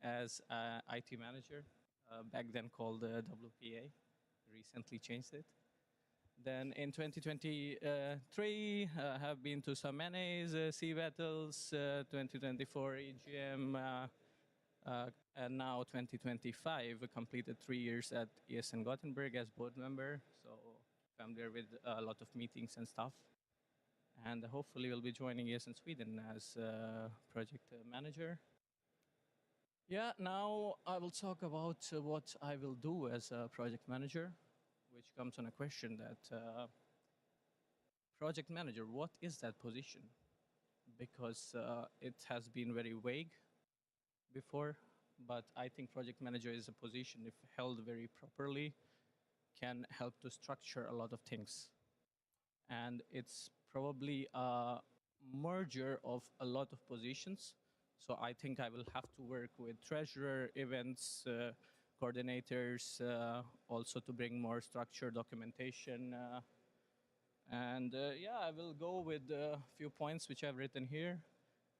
Speaker 15: as an IT manager, back then called WPA, recently changed it. Then in 2023, have been to some NAs, sea battles, 2024 EGM, and now 2025, completed 3 years at ESN Gothenburg as board member. So I'm there with a lot of meetings and stuff. And hopefully we'll be joining ESN Sweden as project manager. Yeah, now I will talk about what I will do as a project manager, which comes on a question that project manager, what is that position? Because it has been very vague before, but I think project manager is a position, if held very properly, can help to structure a lot of things. And it's probably a merger of a lot of positions. So I think I will have to work with treasurer, events, coordinators, also to bring more structure, documentation. And yeah, I will go with a few points which I've written here.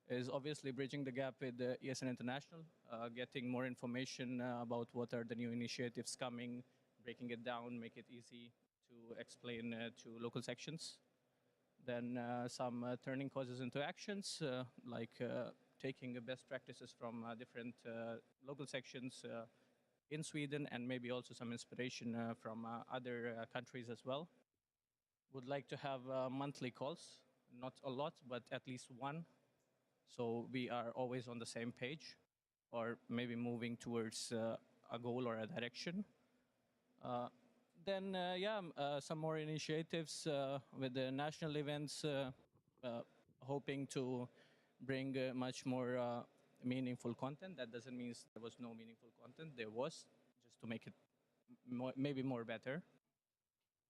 Speaker 15: Is obviously bridging the gap with ESN International, getting more information about what are the new initiatives coming, breaking it down, make it easy to explain to local sections. Then some turning causes into actions, like taking best practices from different local sections in Sweden, and maybe also some inspiration from other countries as well. Would like to have monthly calls, not a lot, but at least one. So we are always on the same page, or maybe moving towards a goal or a direction. Then, yeah, some more initiatives with the national events, hoping to bring much more meaningful content. That doesn't mean there was no meaningful content. There was, just to make it maybe more better.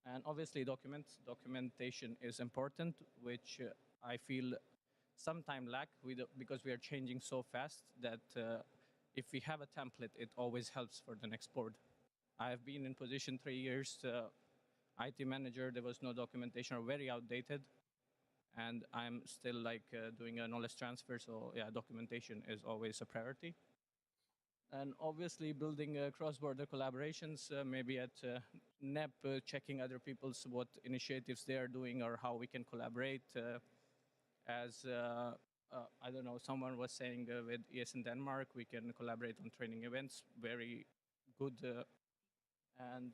Speaker 15: And obviously documentation is important, which I feel sometimes lack because we are changing so fast that if we have a template, it always helps for the next board. I have been in position 3 years, IT manager, there was no documentation or very outdated. And I'm still like doing a knowledge transfer, so yeah, documentation is always a priority. And obviously building cross-border collaborations, maybe at NEP, checking other people's what initiatives they are doing or how we can collaborate. As I don't know, someone was saying with ESN Denmark, we can collaborate on training events, very good. And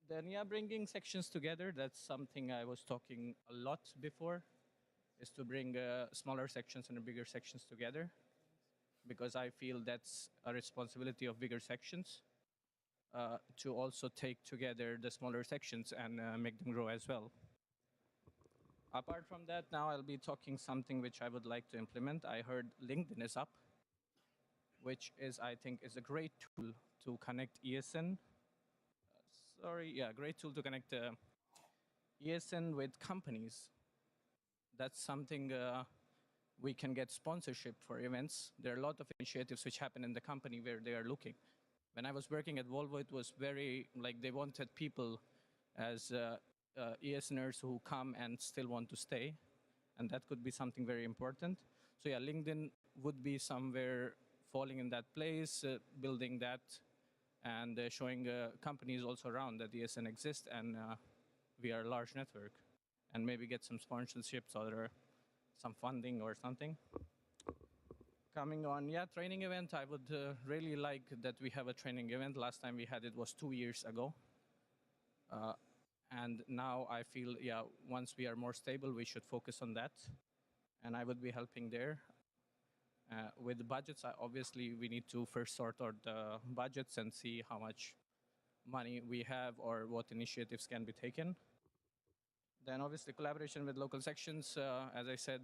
Speaker 15: then yeah, bringing sections together, that's something I was talking a lot before, is to bring smaller sections and bigger sections together, because I feel that's a responsibility of bigger sections to also take together the smaller sections and make them grow as well. Apart from that, now I'll be talking something which I would like to implement. I heard LinkedIn is up, which is, I think, is a great tool to connect ESN. Great tool to connect ESN with companies. That's something we can get sponsorship for events. There are a lot of initiatives which happen in the company where they are looking. When I was working at Volvo, it was very, like, they wanted people as ESNers who come and still want to stay, and that could be something very important. So yeah, LinkedIn would be somewhere falling in that place, building that, and showing companies also around that ESN exists and we are a large network, and maybe get some sponsorships or some funding or something. Coming on, yeah, training event, I would really like that we have a training event. Last time we had it was 2 years ago. And now I feel, yeah, once we are more stable, we should focus on that. And I would be helping there. With the budgets, obviously, we need to first sort out the budgets and see how much money we have or what initiatives can be taken. Then obviously collaboration with local sections, as I said,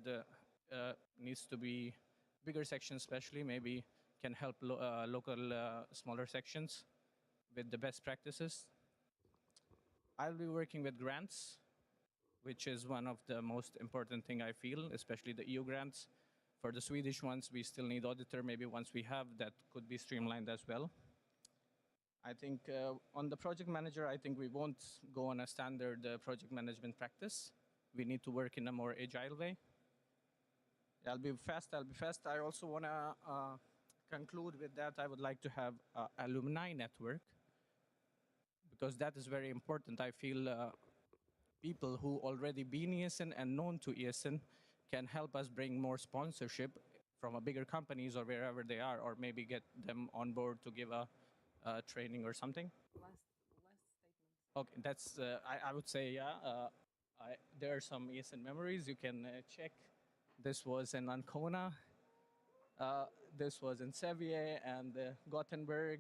Speaker 15: needs to be bigger sections especially, maybe can help local smaller sections with the best practices. I'll be working with grants, which is one of the most important thing I feel, especially the EU grants. For the Swedish ones, we still need auditor. Maybe once we have, that could be streamlined as well. I think on the project manager, I think we won't go on a standard project management practice. We need to work in a more agile way. I'll be fast. I also want to conclude with that. I would like to have an alumni network, because that is very important. I feel people who already been ESN and known to ESN can help us bring more sponsorship from a bigger companies or wherever they are, or maybe get them on board to give a training or something.
Speaker 1: Last statement.
Speaker 15: Okay, that's, I would say, yeah, there are some ESN memories you can check. This was in Ancona, this was in Sevier and Gothenburg,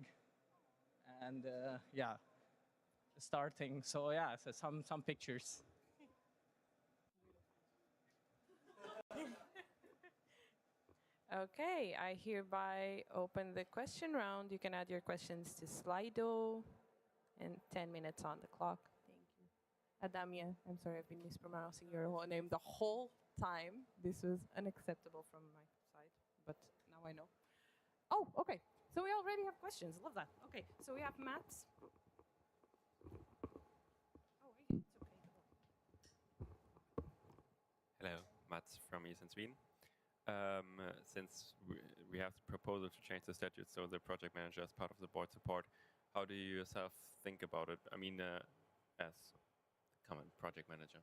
Speaker 15: and yeah, starting. So yeah, so some pictures.
Speaker 1: Okay, I hereby open the question round. You can add your questions to Slido, and 10 minutes on the clock. Thank you. Adamia, I'm sorry, I've been mispronouncing your whole name the whole time. This was unacceptable from my side, but now I know. Oh, okay. So we already have questions. Love that. Okay, so we have Mats.
Speaker 11: Hello, Mats from ESN Sweden. Since we have the proposal to change the statute, so the project manager is part of the board support, how do you yourself think about it? I mean, as common project manager.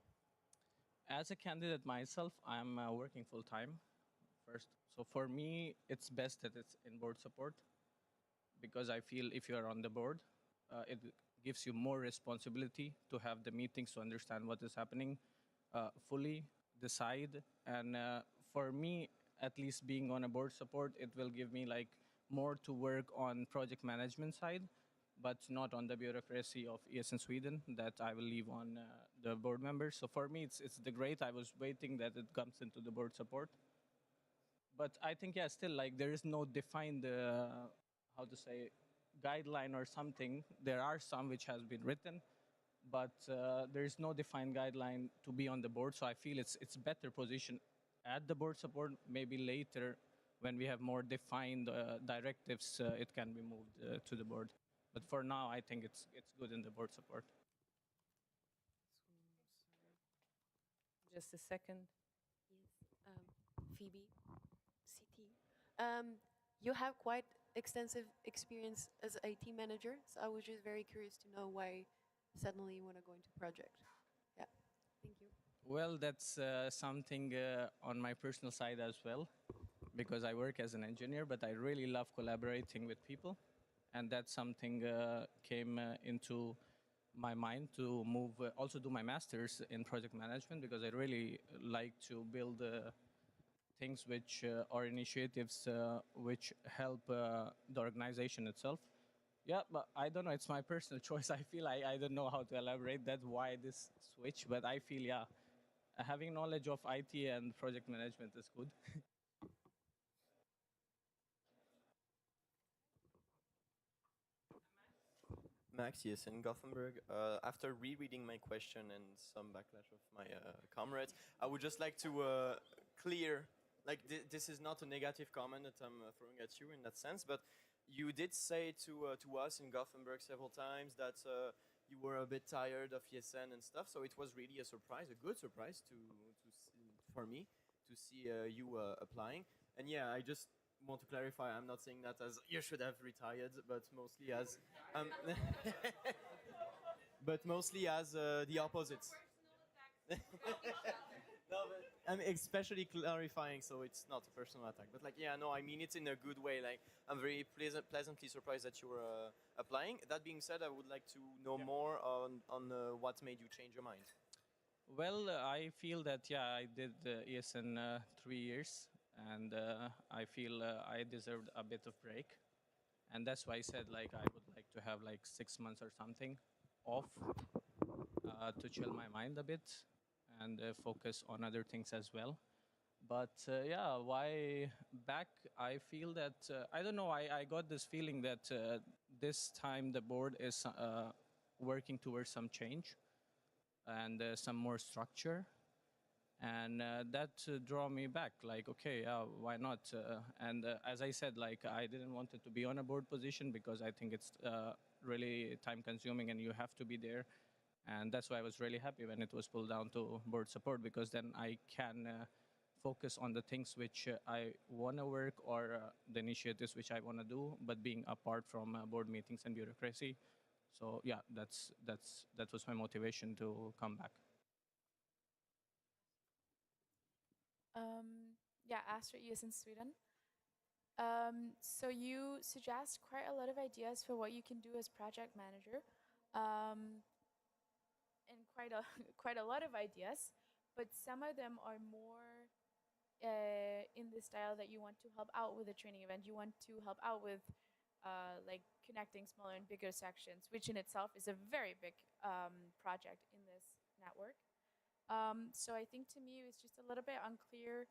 Speaker 15: As a candidate myself, I'm working full-time first. So for me, it's best that it's in board support, because I feel if you are on the board, it gives you more responsibility to have the meetings, to understand what is happening, fully decide. And for me, at least being on a board support, it will give me like more to work on project management side, but not on the bureaucracy of ESN Sweden that I will leave on the board members. So for me, it's the great. I was waiting that it comes into the board support. But I think, yeah, still, like, there is no defined, how to say, guideline or something. There are some which has been written, but there is no defined guideline to be on the board. So I feel it's better position at the board support. Maybe later, when we have more defined directives, it can be moved to the board. But for now, I think it's good in the board support.
Speaker 1: Just a second.
Speaker 16: Phoebe, CT. You have quite extensive experience as IT manager, so I was just very curious to know why suddenly you want to go into project. Yeah, thank you.
Speaker 15: Well, that's something on my personal side as well, because I work as an engineer, but I really love collaborating with people. And that's something came into my mind to move, also do my master's in project management, because I really like to build things which are initiatives which help the organization itself. Yeah, but I don't know, it's my personal choice. I feel I don't know how to elaborate that, why this switch, but I feel, yeah, having knowledge of IT and project management is good.
Speaker 13: Max, yes, in Gothenburg. After rereading my question and some backlash of my comrades, I would just like to clear, like this is not a negative comment that I'm throwing at you in that sense, but you did say to us in Gothenburg several times that you were a bit tired of ESN and stuff, so it was really a surprise, a good surprise for me to see you applying. And yeah, I just want to clarify, I'm not saying that as you should have retired, but mostly as but mostly as the opposite. No, but I'm especially clarifying, so it's not a personal attack. But like, yeah, no, I mean it's in a good way. Like, I'm very pleasantly surprised that you were applying. That being said, I would like to know more on what made you change your mind.
Speaker 15: Well, I feel that, yeah, I did ESN 3 years, and I feel I deserved a bit of break. And that's why I said, like, I would like to have like 6 months or something off to chill my mind a bit and focus on other things as well. But yeah, why back? I feel that, I don't know, I got this feeling that this time the board is working towards some change and some more structure. And that draw me back, like, okay, why not? And as I said, like, I didn't want it to be on a board position because I think it's really time consuming and you have to be there. And that's why I was really happy when it was pulled down to board support, because then I can focus on the things which I want to work, or the initiatives which I want to do, but being apart from board meetings and bureaucracy. So yeah, that was my motivation to come back.
Speaker 4: Yeah, Astrid, ESN Sweden. So you suggest quite a lot of ideas for what you can do as project manager, and quite a quite a lot of ideas. But some of them are more in the style that you want to help out with a training event. You want to help out with like connecting smaller and bigger sections, which in itself is a very big project in this network. So I think to me it's just a little bit unclear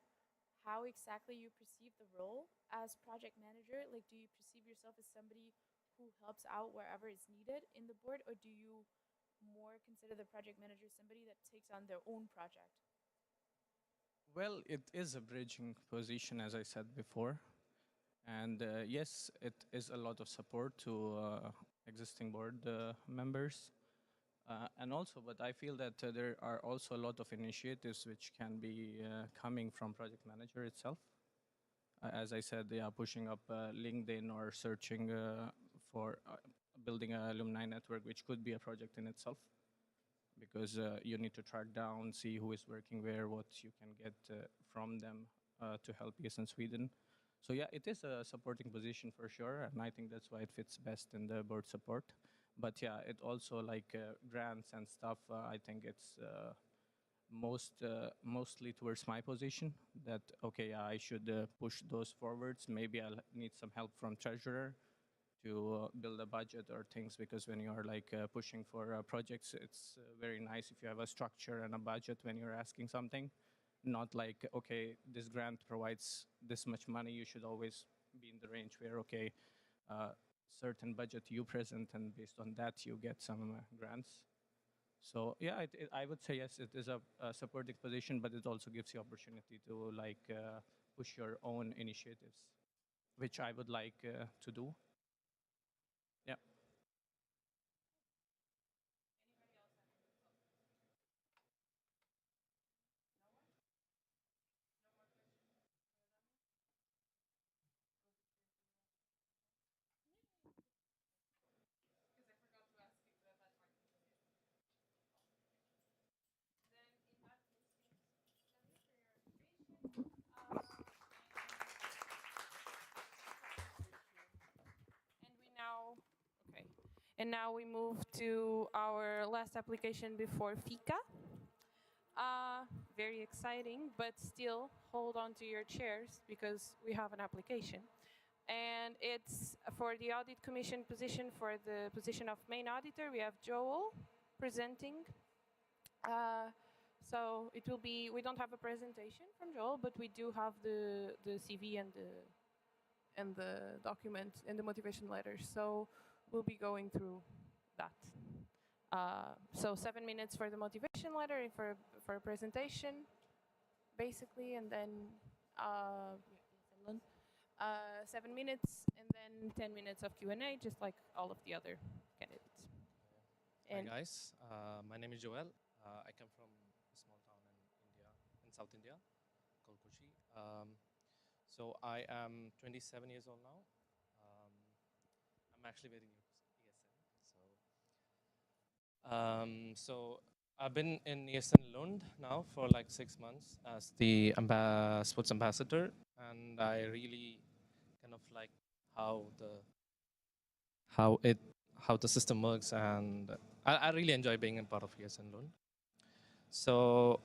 Speaker 4: how exactly you perceive the role as project manager. Like, do you perceive yourself as somebody who helps out wherever it's needed in the board, or do you more consider the project manager somebody that takes on their own project?
Speaker 15: Well, it is a bridging position, as I said before. And yes, it is a lot of support to existing board members. And also, but I feel that there are also a lot of initiatives which can be coming from project manager itself. As I said, they are pushing up LinkedIn or searching for building an alumni network, which could be a project in itself, because you need to track down, see who is working where, what you can get from them to help ESN Sweden. So yeah, it is a supporting position for sure, and I think that's why it fits best in the board support. But yeah, it also, like grants and stuff, I think it's mostly towards my position, that okay, I should push those forwards. Maybe I'll need some help from treasurer to build a budget or things, because when you are like pushing for projects, it's very nice if you have a structure and a budget when you're asking something. Not like, okay, this grant provides this much money, you should always be in the range where, okay, certain budget you present, and based on that you get some grants. So yeah, I would say yes, it is a supporting position, but it also gives you opportunity to like push your own initiatives, which I would like to do. Yeah.
Speaker 1: And now we move to our last application before FICA. Very exciting, but still hold on to your chairs because we have an application. And it's for the audit commission position, for the position of main auditor. We have Joel presenting. So it will be, we don't have a presentation from Joel, but we do have the CV and the document and the motivation letter. So we'll be going through that. So 7 minutes for the motivation letter and for a presentation, basically, and then 7 minutes, and then 10 minutes of Q&A, just like all of the other candidates. And
Speaker 17: Hi guys, my name is Joel. I come from a small town in India, in South India, called Kochi. So I am 27 years old now. I'm actually very new to ESN. So I've been in ESN Lund now for like 6 months as the sports ambassador, and I really kind of like how the system works, and I really enjoy being a part of ESN Lund. So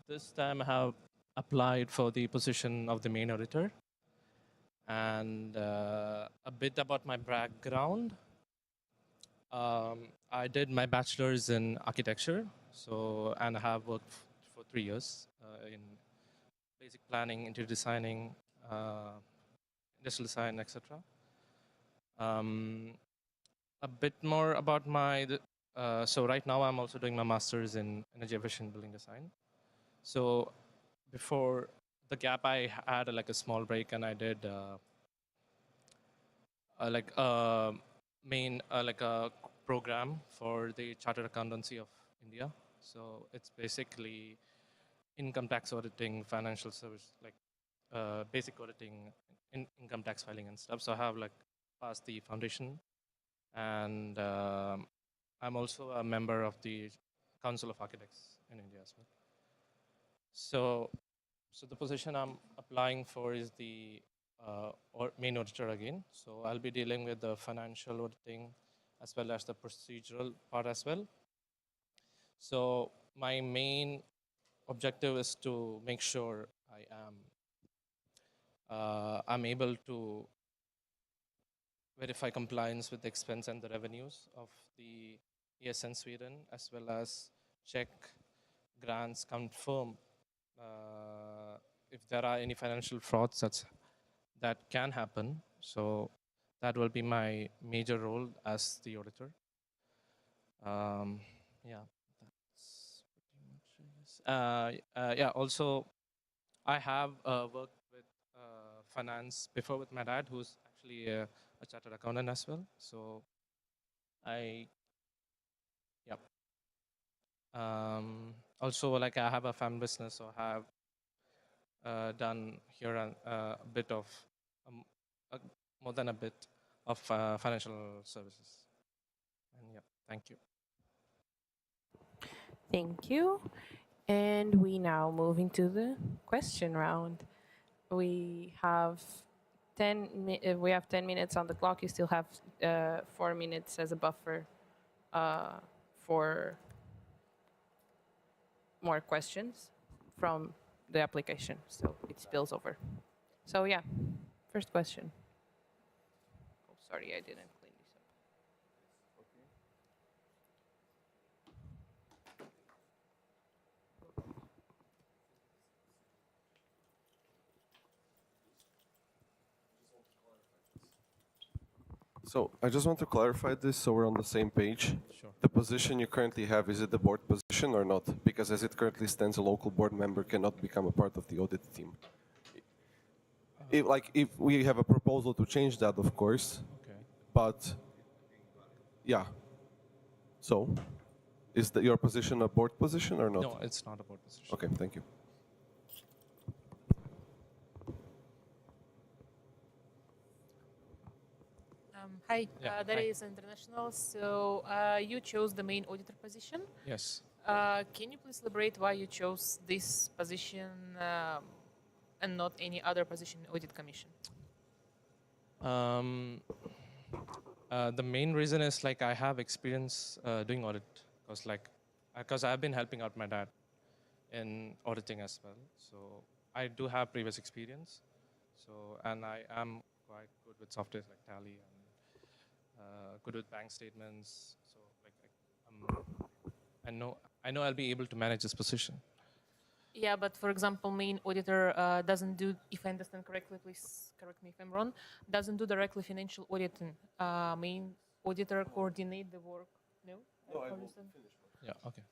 Speaker 17: this time I have applied for the position of the main auditor, and a bit about my background. I did my bachelor's in architecture, and I have worked for 3 years in basic planning, interior designing, industrial design, etc. A bit more about so right now I'm also doing my master's in energy efficient building design. So before the gap, I had like a small break, and I did like a program for the Chartered Accountancy of India. So it's basically income tax auditing, financial service, like basic auditing, income tax filing and stuff. So I have like passed the foundation, and I'm also a member of the Council of Architects in India as well. So the position I'm applying for is the main auditor again. So I'll be dealing with the financial auditing as well as the procedural part as well. So my main objective is to make sure I'm able to verify compliance with the expense and the revenues of the ESN Sweden, as well as check grants, confirm if there are any financial frauds that can happen. So that will be my major role as the auditor. Yeah, that's pretty much it. Also, I have worked with finance before with my dad, who's actually a chartered accountant as well. So also, like, I have a family business, so I have done here a bit of more than a bit of financial services. And yeah, thank you.
Speaker 1: thank you. And we now move into the question round. We have 10 minutes on the clock. You still have 4 minutes as a buffer for more questions from the application, so it spills over. So yeah, first question. Oh, sorry, I didn't clean this up.
Speaker 3: So I just want to clarify this so we're on the same page.
Speaker 17: Sure.
Speaker 3: The position you currently have, is it the board position or not? Because as it currently stands, a local board member cannot become a part of the audit team. If we have a proposal to change that, of course.
Speaker 17: Okay.
Speaker 3: But yeah. So is your position a board position or not?
Speaker 17: No, it's not a board position.
Speaker 3: Okay, thank you.
Speaker 7: Hi,
Speaker 17: Yeah,
Speaker 7: that
Speaker 17: hi.
Speaker 7: is international. So you chose the main auditor position.
Speaker 17: Yes.
Speaker 7: Can you please elaborate why you chose this position and not any other position in audit commission?
Speaker 17: The main reason is like I have experience doing audit because I've been helping out my dad in auditing as well. So I do have previous experience. So and I am quite good with softwares like Tally and good with bank statements. So I know I'll be able to manage this position.
Speaker 7: Yeah, but for example, main auditor doesn't do, if I understand correctly, please correct me if I'm wrong, doesn't do directly financial auditing. Main auditor coordinate the work. No?
Speaker 9: No, I
Speaker 7: How
Speaker 9: will
Speaker 7: is that?
Speaker 9: finish.
Speaker 17: Yeah, okay.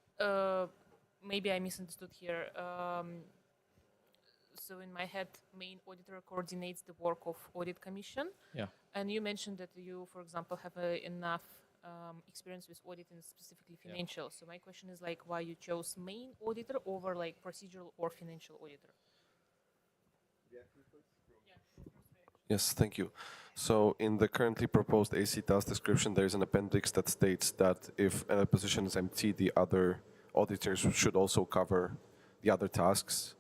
Speaker 7: Maybe I misunderstood here. So in my head, main auditor coordinates the work of audit commission.
Speaker 17: Yeah.
Speaker 7: And you mentioned that you, for example, have enough experience with auditing, specifically financial. So my question is like, why you chose main auditor over like procedural or financial auditor?
Speaker 3: Yes, thank you. So in the currently proposed AC task description, there is an appendix that states that if a position is empty, the other auditors should also cover the other tasks,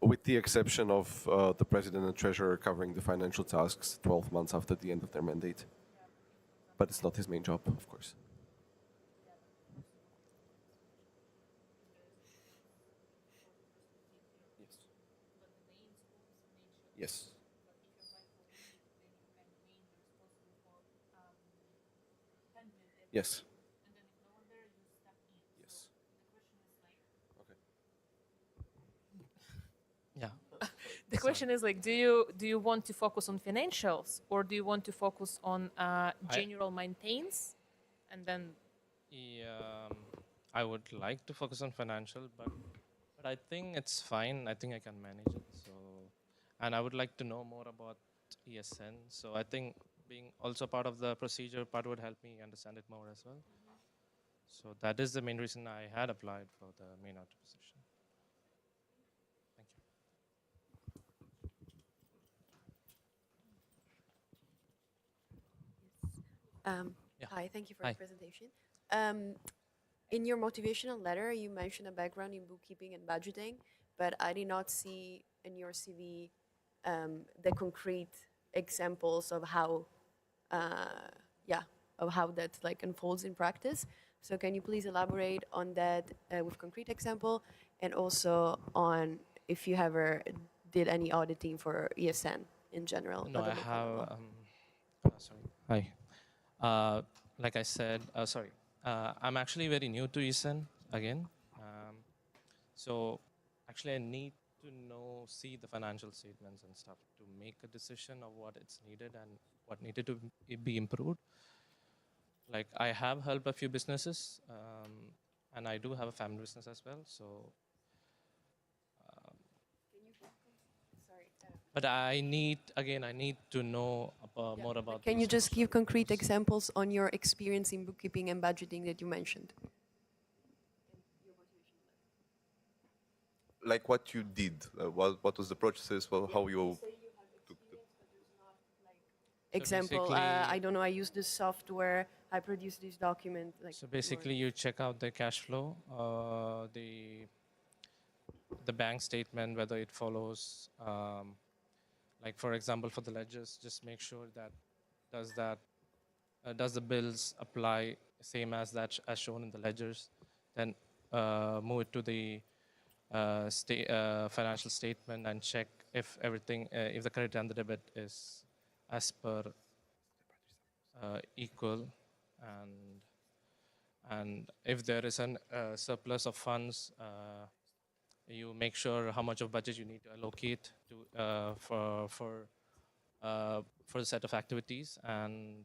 Speaker 3: with the exception of the president and treasurer covering the financial tasks 12 months after the end of their mandate. But it's not his main job, of course.
Speaker 9: Yes.
Speaker 3: Yes.
Speaker 9: Yes.
Speaker 17: Yeah.
Speaker 7: The question is like, do you want to focus on financials or do you want to focus on general maintains, and then?
Speaker 17: Yeah, I would like to focus on financial, but I think it's fine. I think I can manage it. So, and I would like to know more about ESN. So I think being also part of the procedure part would help me understand it more as well. So that is the main reason I had applied for the main auditor position. Thank you.
Speaker 16: Hi, thank you for
Speaker 17: Hi.
Speaker 16: the presentation. In your motivational letter, you mentioned a background in bookkeeping and budgeting, but I did not see in your CV the concrete examples of how, of how that like unfolds in practice. So can you please elaborate on that with concrete example, and also on if you ever did any auditing for ESN in general?
Speaker 17: No,
Speaker 16: at the
Speaker 17: I
Speaker 16: local
Speaker 17: have.
Speaker 16: level?
Speaker 17: Sorry. Hi. Like I said, I'm actually very new to ESN again. So actually, I need to see the financial statements and stuff to make a decision of what it's needed and what needed to be improved. Like I have helped a few businesses, and I do have a family business as well. So. But I need to know more about.
Speaker 16: Can you just give concrete examples on your experience in bookkeeping and budgeting that you mentioned?
Speaker 9: Like what you did, what was the process, how you took the...
Speaker 16: Example, I don't know, I use this software, I produce this document. Like
Speaker 17: So basically, you check out the cash flow, the bank statement, whether it follows. Like for example, for the ledgers, just make sure that does the bills apply same as that as shown in the ledgers. Then move it to the financial statement and check if everything, if the credit and the debit is as per equal, and if there is an surplus of funds, you make sure how much of budget you need to allocate to for the set of activities, and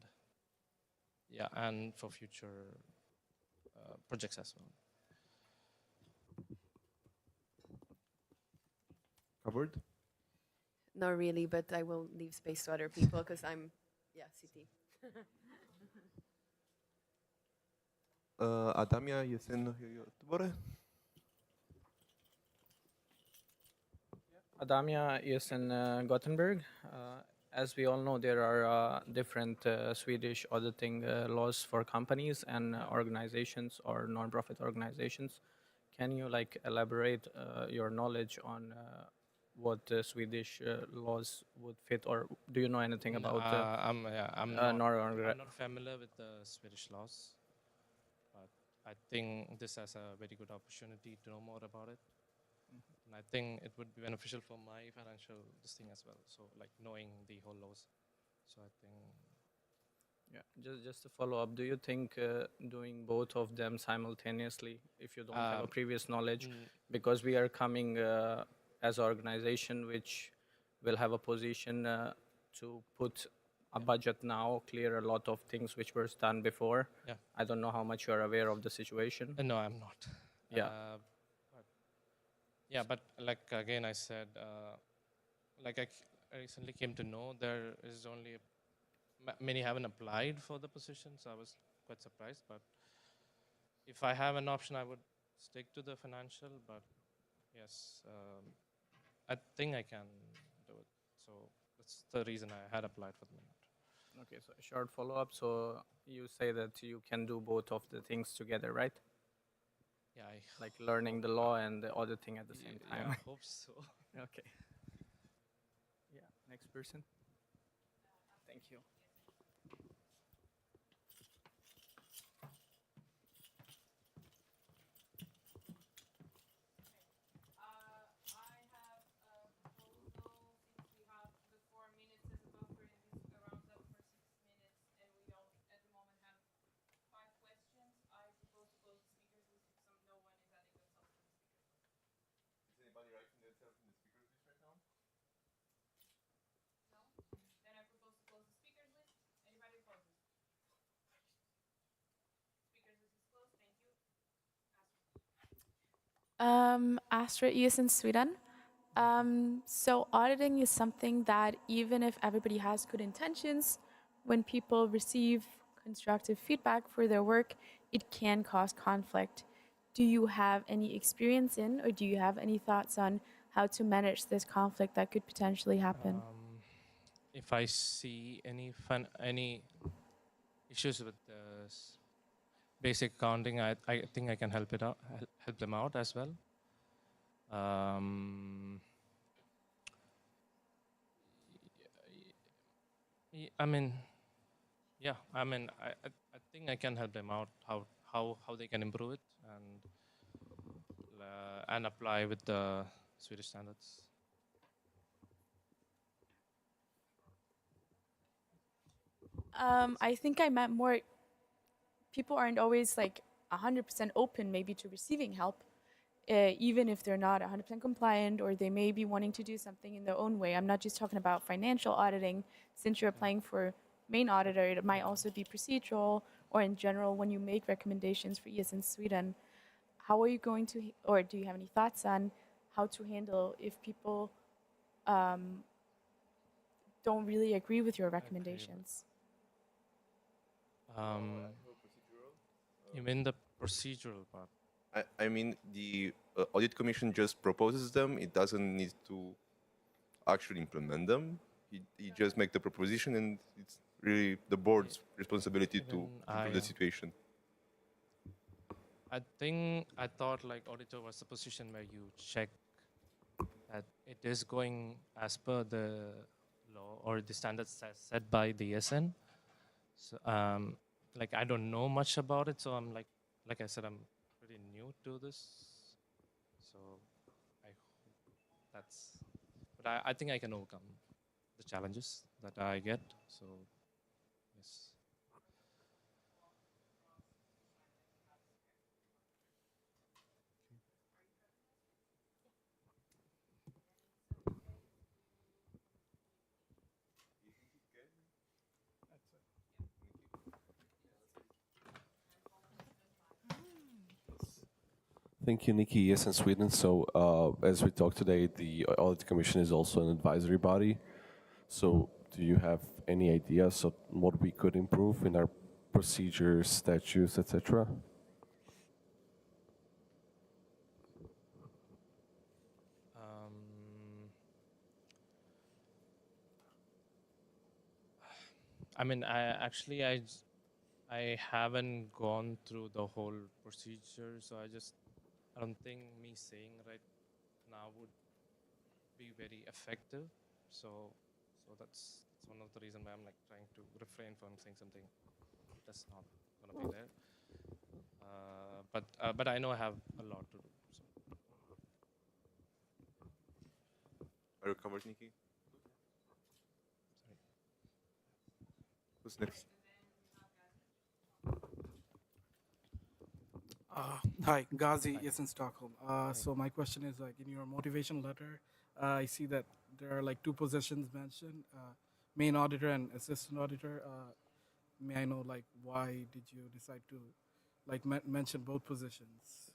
Speaker 17: and for future projects as well.
Speaker 9: Covered?
Speaker 16: Not really, but I will leave space to other people because I'm, CT.
Speaker 9: Adamia, ESN YouTuber?
Speaker 15: Adamia ESN Gothenburg. As we all know, there are different Swedish auditing laws for companies and organizations or non-profit organizations. Can you elaborate your knowledge on what Swedish laws would fit, or do you know anything about
Speaker 17: I'm not familiar with the Swedish laws, but I think this has a very good opportunity to know more about it. And I think it would be beneficial for my financial this thing as well. So like knowing the whole laws. So I think
Speaker 15: just to follow up, do you think doing both of them simultaneously, if you don't have a previous knowledge, because we are coming as an organization which will have a position to put a budget now, clear a lot of things which were done before.
Speaker 17: Yeah.
Speaker 15: I don't know how much you are aware of the situation.
Speaker 17: no, I'm not.
Speaker 15: Yeah.
Speaker 17: But like again, I said, like I recently came to know there is only many haven't applied for the position, so I was quite surprised. But if I have an option, I would stick to the financial. But yes, I think I can do it. So that's the reason I had applied for the minute.
Speaker 15: Okay, so a short follow-up. So you say that you can do both of the things together, right?
Speaker 17: Yeah,
Speaker 15: like learning the law and the other thing at the same time.
Speaker 17: Yeah, I hope so.
Speaker 15: Okay. Yeah, next person. Thank you.
Speaker 4: Astra ESN Sweden. So auditing is something that even if everybody has good intentions, when people receive constructive feedback for their work, it can cause conflict. Do you have any experience in, or do you have any thoughts on how to manage this conflict that could potentially happen?
Speaker 17: If I see any issues with the basic accounting, I think I can help them out as well. I mean, yeah, I mean, I think I can help them out how they can improve it and apply with the Swedish standards.
Speaker 4: I think I meant more, people aren't always like 100% open maybe to receiving help, even if they're not 100% compliant, or they may be wanting to do something in their own way. I'm not just talking about financial auditing. Since you're applying for main auditor, it might also be procedural, or in general when you make recommendations for ESN Sweden. How are you going to, or do you have any thoughts on how to handle if people don't really agree with your recommendations?
Speaker 17: You mean the procedural part?
Speaker 9: I mean, the audit commission just proposes them. It doesn't need to actually implement them. He just make the proposition, and it's really the board's responsibility to improve the situation.
Speaker 17: I thought like auditor was the position where you check that it is going as per the law or the standards set by the ESN. So like I don't know much about it, so I'm like I said, I'm pretty new to this. So I hope but I think I can overcome the challenges that I get. So yes.
Speaker 3: Thank you, Nikki. Yes, in Sweden. So as we talked today, the Audit Commission is also an advisory body. So do you have any ideas of what we could improve in our procedures, statutes, etc.?
Speaker 17: I mean, I haven't gone through the whole procedure, so I don't think me saying right now would be very effective. So that's one of the reasons why I'm like trying to refrain from saying something that's not gonna be there. But I know I have a lot to do. So.
Speaker 9: Are you covered, Nikki?
Speaker 17: Sorry.
Speaker 9: Who's next?
Speaker 18: Hi, Ghazi is in Stockholm. So my question is like in your motivation letter, I see that there are like two positions mentioned, main auditor and assistant auditor. May I know like why did you decide to like mention both positions?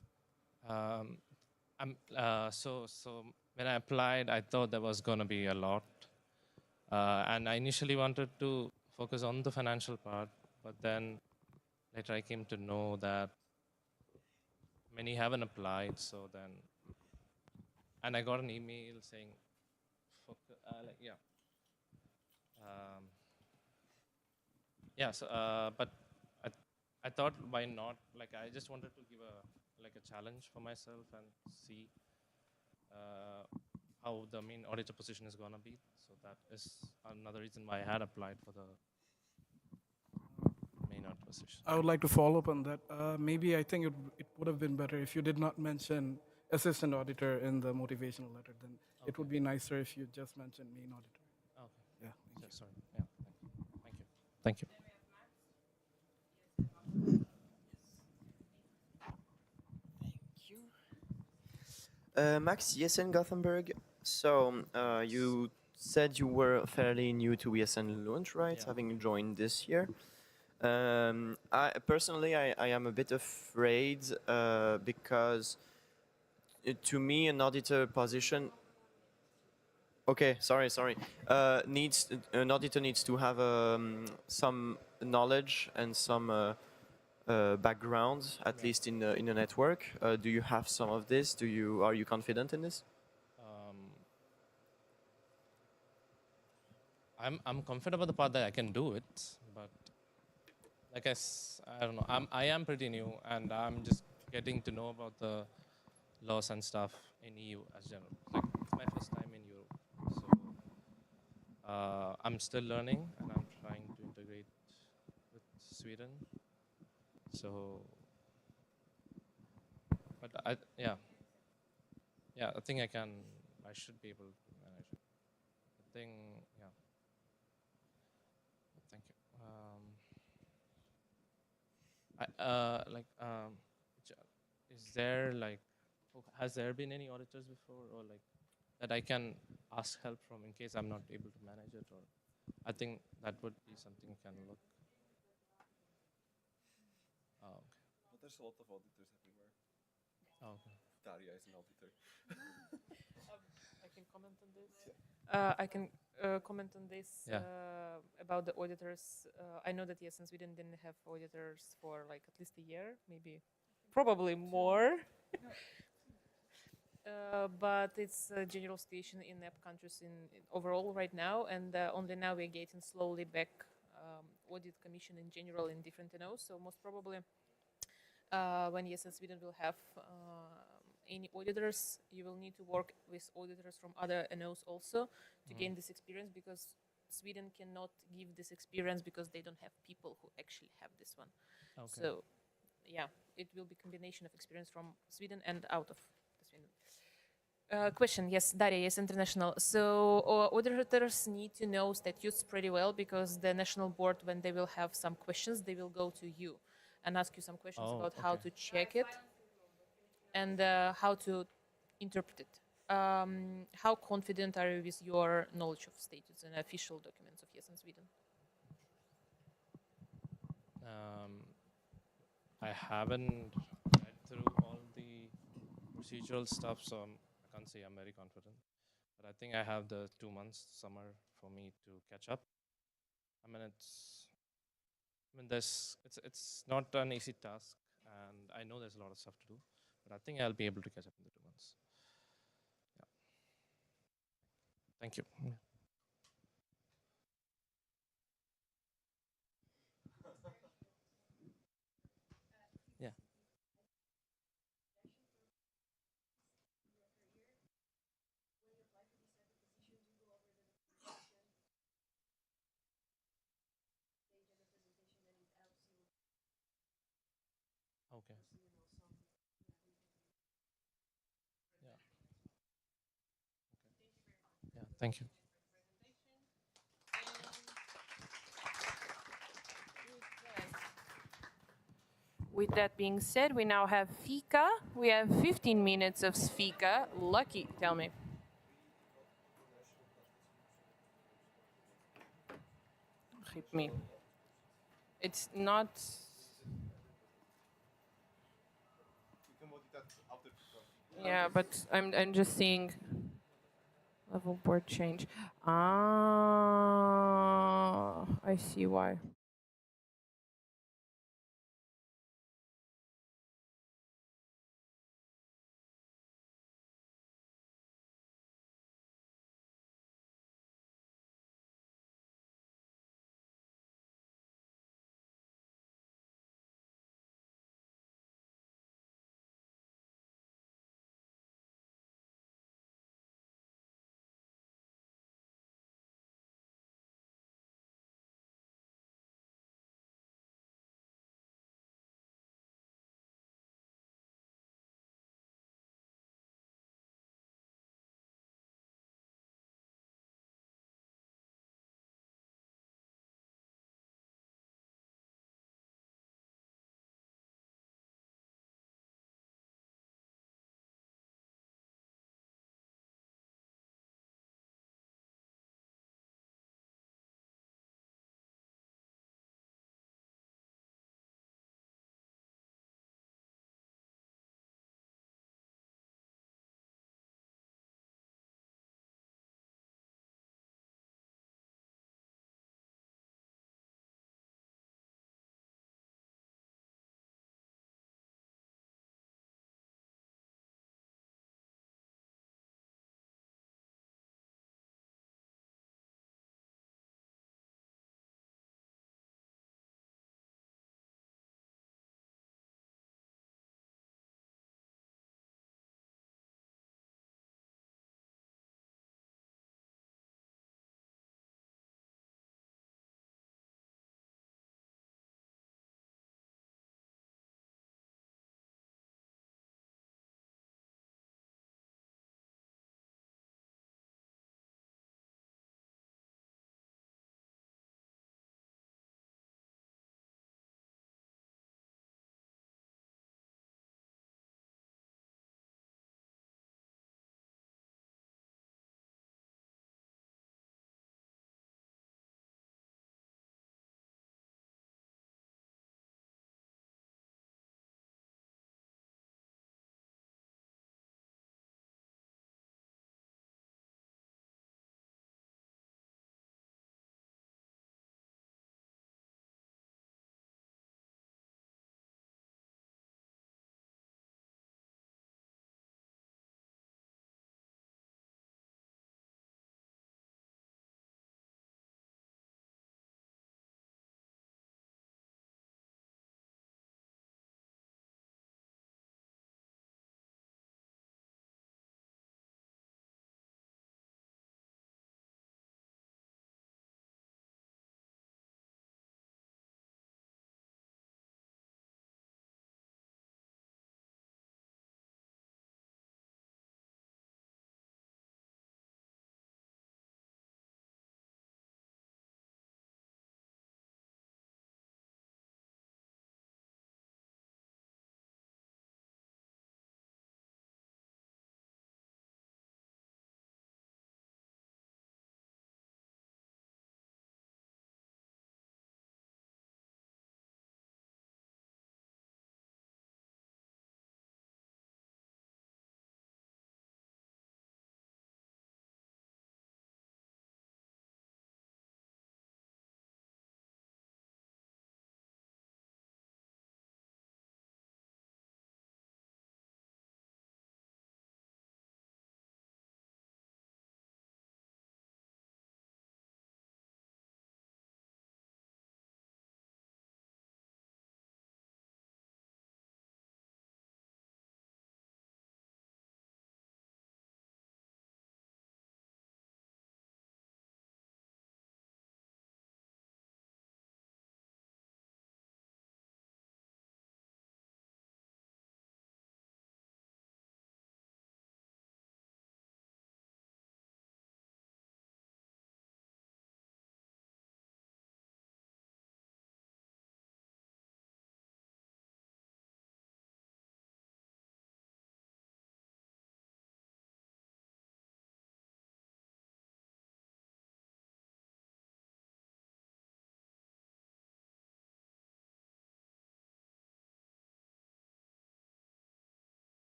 Speaker 17: So when I applied, I thought there was gonna be a lot, and I initially wanted to focus on the financial part, but then later I came to know that many haven't applied. So then, and I got an email saying, but I thought why not? Like I just wanted to give a challenge for myself and see how the main auditor position is gonna be. So that is another reason why I had applied for the main auditor position.
Speaker 18: I would like to follow up on that. Maybe I think it would have been better if you did not mention assistant auditor in the motivational letter. Then it would be nicer if you just mentioned main auditor.
Speaker 17: Okay.
Speaker 18: Yeah.
Speaker 17: Sorry. Yeah. Thank you. Thank you.
Speaker 13: Max, ESN Gothenburg. So you said you were fairly new to ESN Lund, right?
Speaker 17: Yeah.
Speaker 13: Having joined this year. I personally, I am a bit afraid because to me an auditor position. Okay, sorry. Needs an auditor needs to have some knowledge and some background, at least in a network. Do you have some of this? Are you confident in this?
Speaker 17: I'm confident about the part that I can do it, but like I don't know. I am pretty new, and I'm just getting to know about the laws and stuff in EU as general. Like it's my first time in Europe, so I'm still learning, and I'm trying to integrate with Sweden. So, but I think I should be able to manage it. I think yeah. Thank you. Is there has there been any auditors before, or like that I can ask help from in case I'm not able to manage it, or I think that would be something I can look. Oh, okay.
Speaker 3: But there's a lot of auditors everywhere.
Speaker 17: Oh, okay.
Speaker 3: Daria is an auditor.
Speaker 7: I can comment on this. I can comment on this about the auditors. I know that ESN Sweden didn't have auditors for like at least a year, maybe, probably more. But it's a general situation in NEP countries in overall right now, and only now we're getting slowly back audit commission in general in different NOs. So most probably when ESN Sweden will have any auditors, you will need to work with auditors from other NOs also to gain this experience, because Sweden cannot give this experience because they don't have people who actually have this one.
Speaker 17: Okay.
Speaker 7: So yeah, it will be combination of experience from Sweden and out of Sweden. Question, yes, Daria, yes, international. So auditors need to know statutes pretty well, because the national board, when they will have some questions, they will go to you and ask you some questions about how to check it and how to interpret it. How confident are you with your knowledge of statutes and official documents of ESN Sweden?
Speaker 17: I haven't read through all the procedural stuff, so I can't say I'm very confident. But I think I have the 2 months summer for me to catch up. It's not an easy task, and I know there's a lot of stuff to do, but I think I'll be able to catch up in the 2 months. Yeah. Thank you. Yeah. Thank you.
Speaker 1: With that being said, we now have fika. We have 15 minutes of fika. Lucky, tell me. Hit me. It's not. Yeah, but I'm just seeing level board change. Ah, I see why.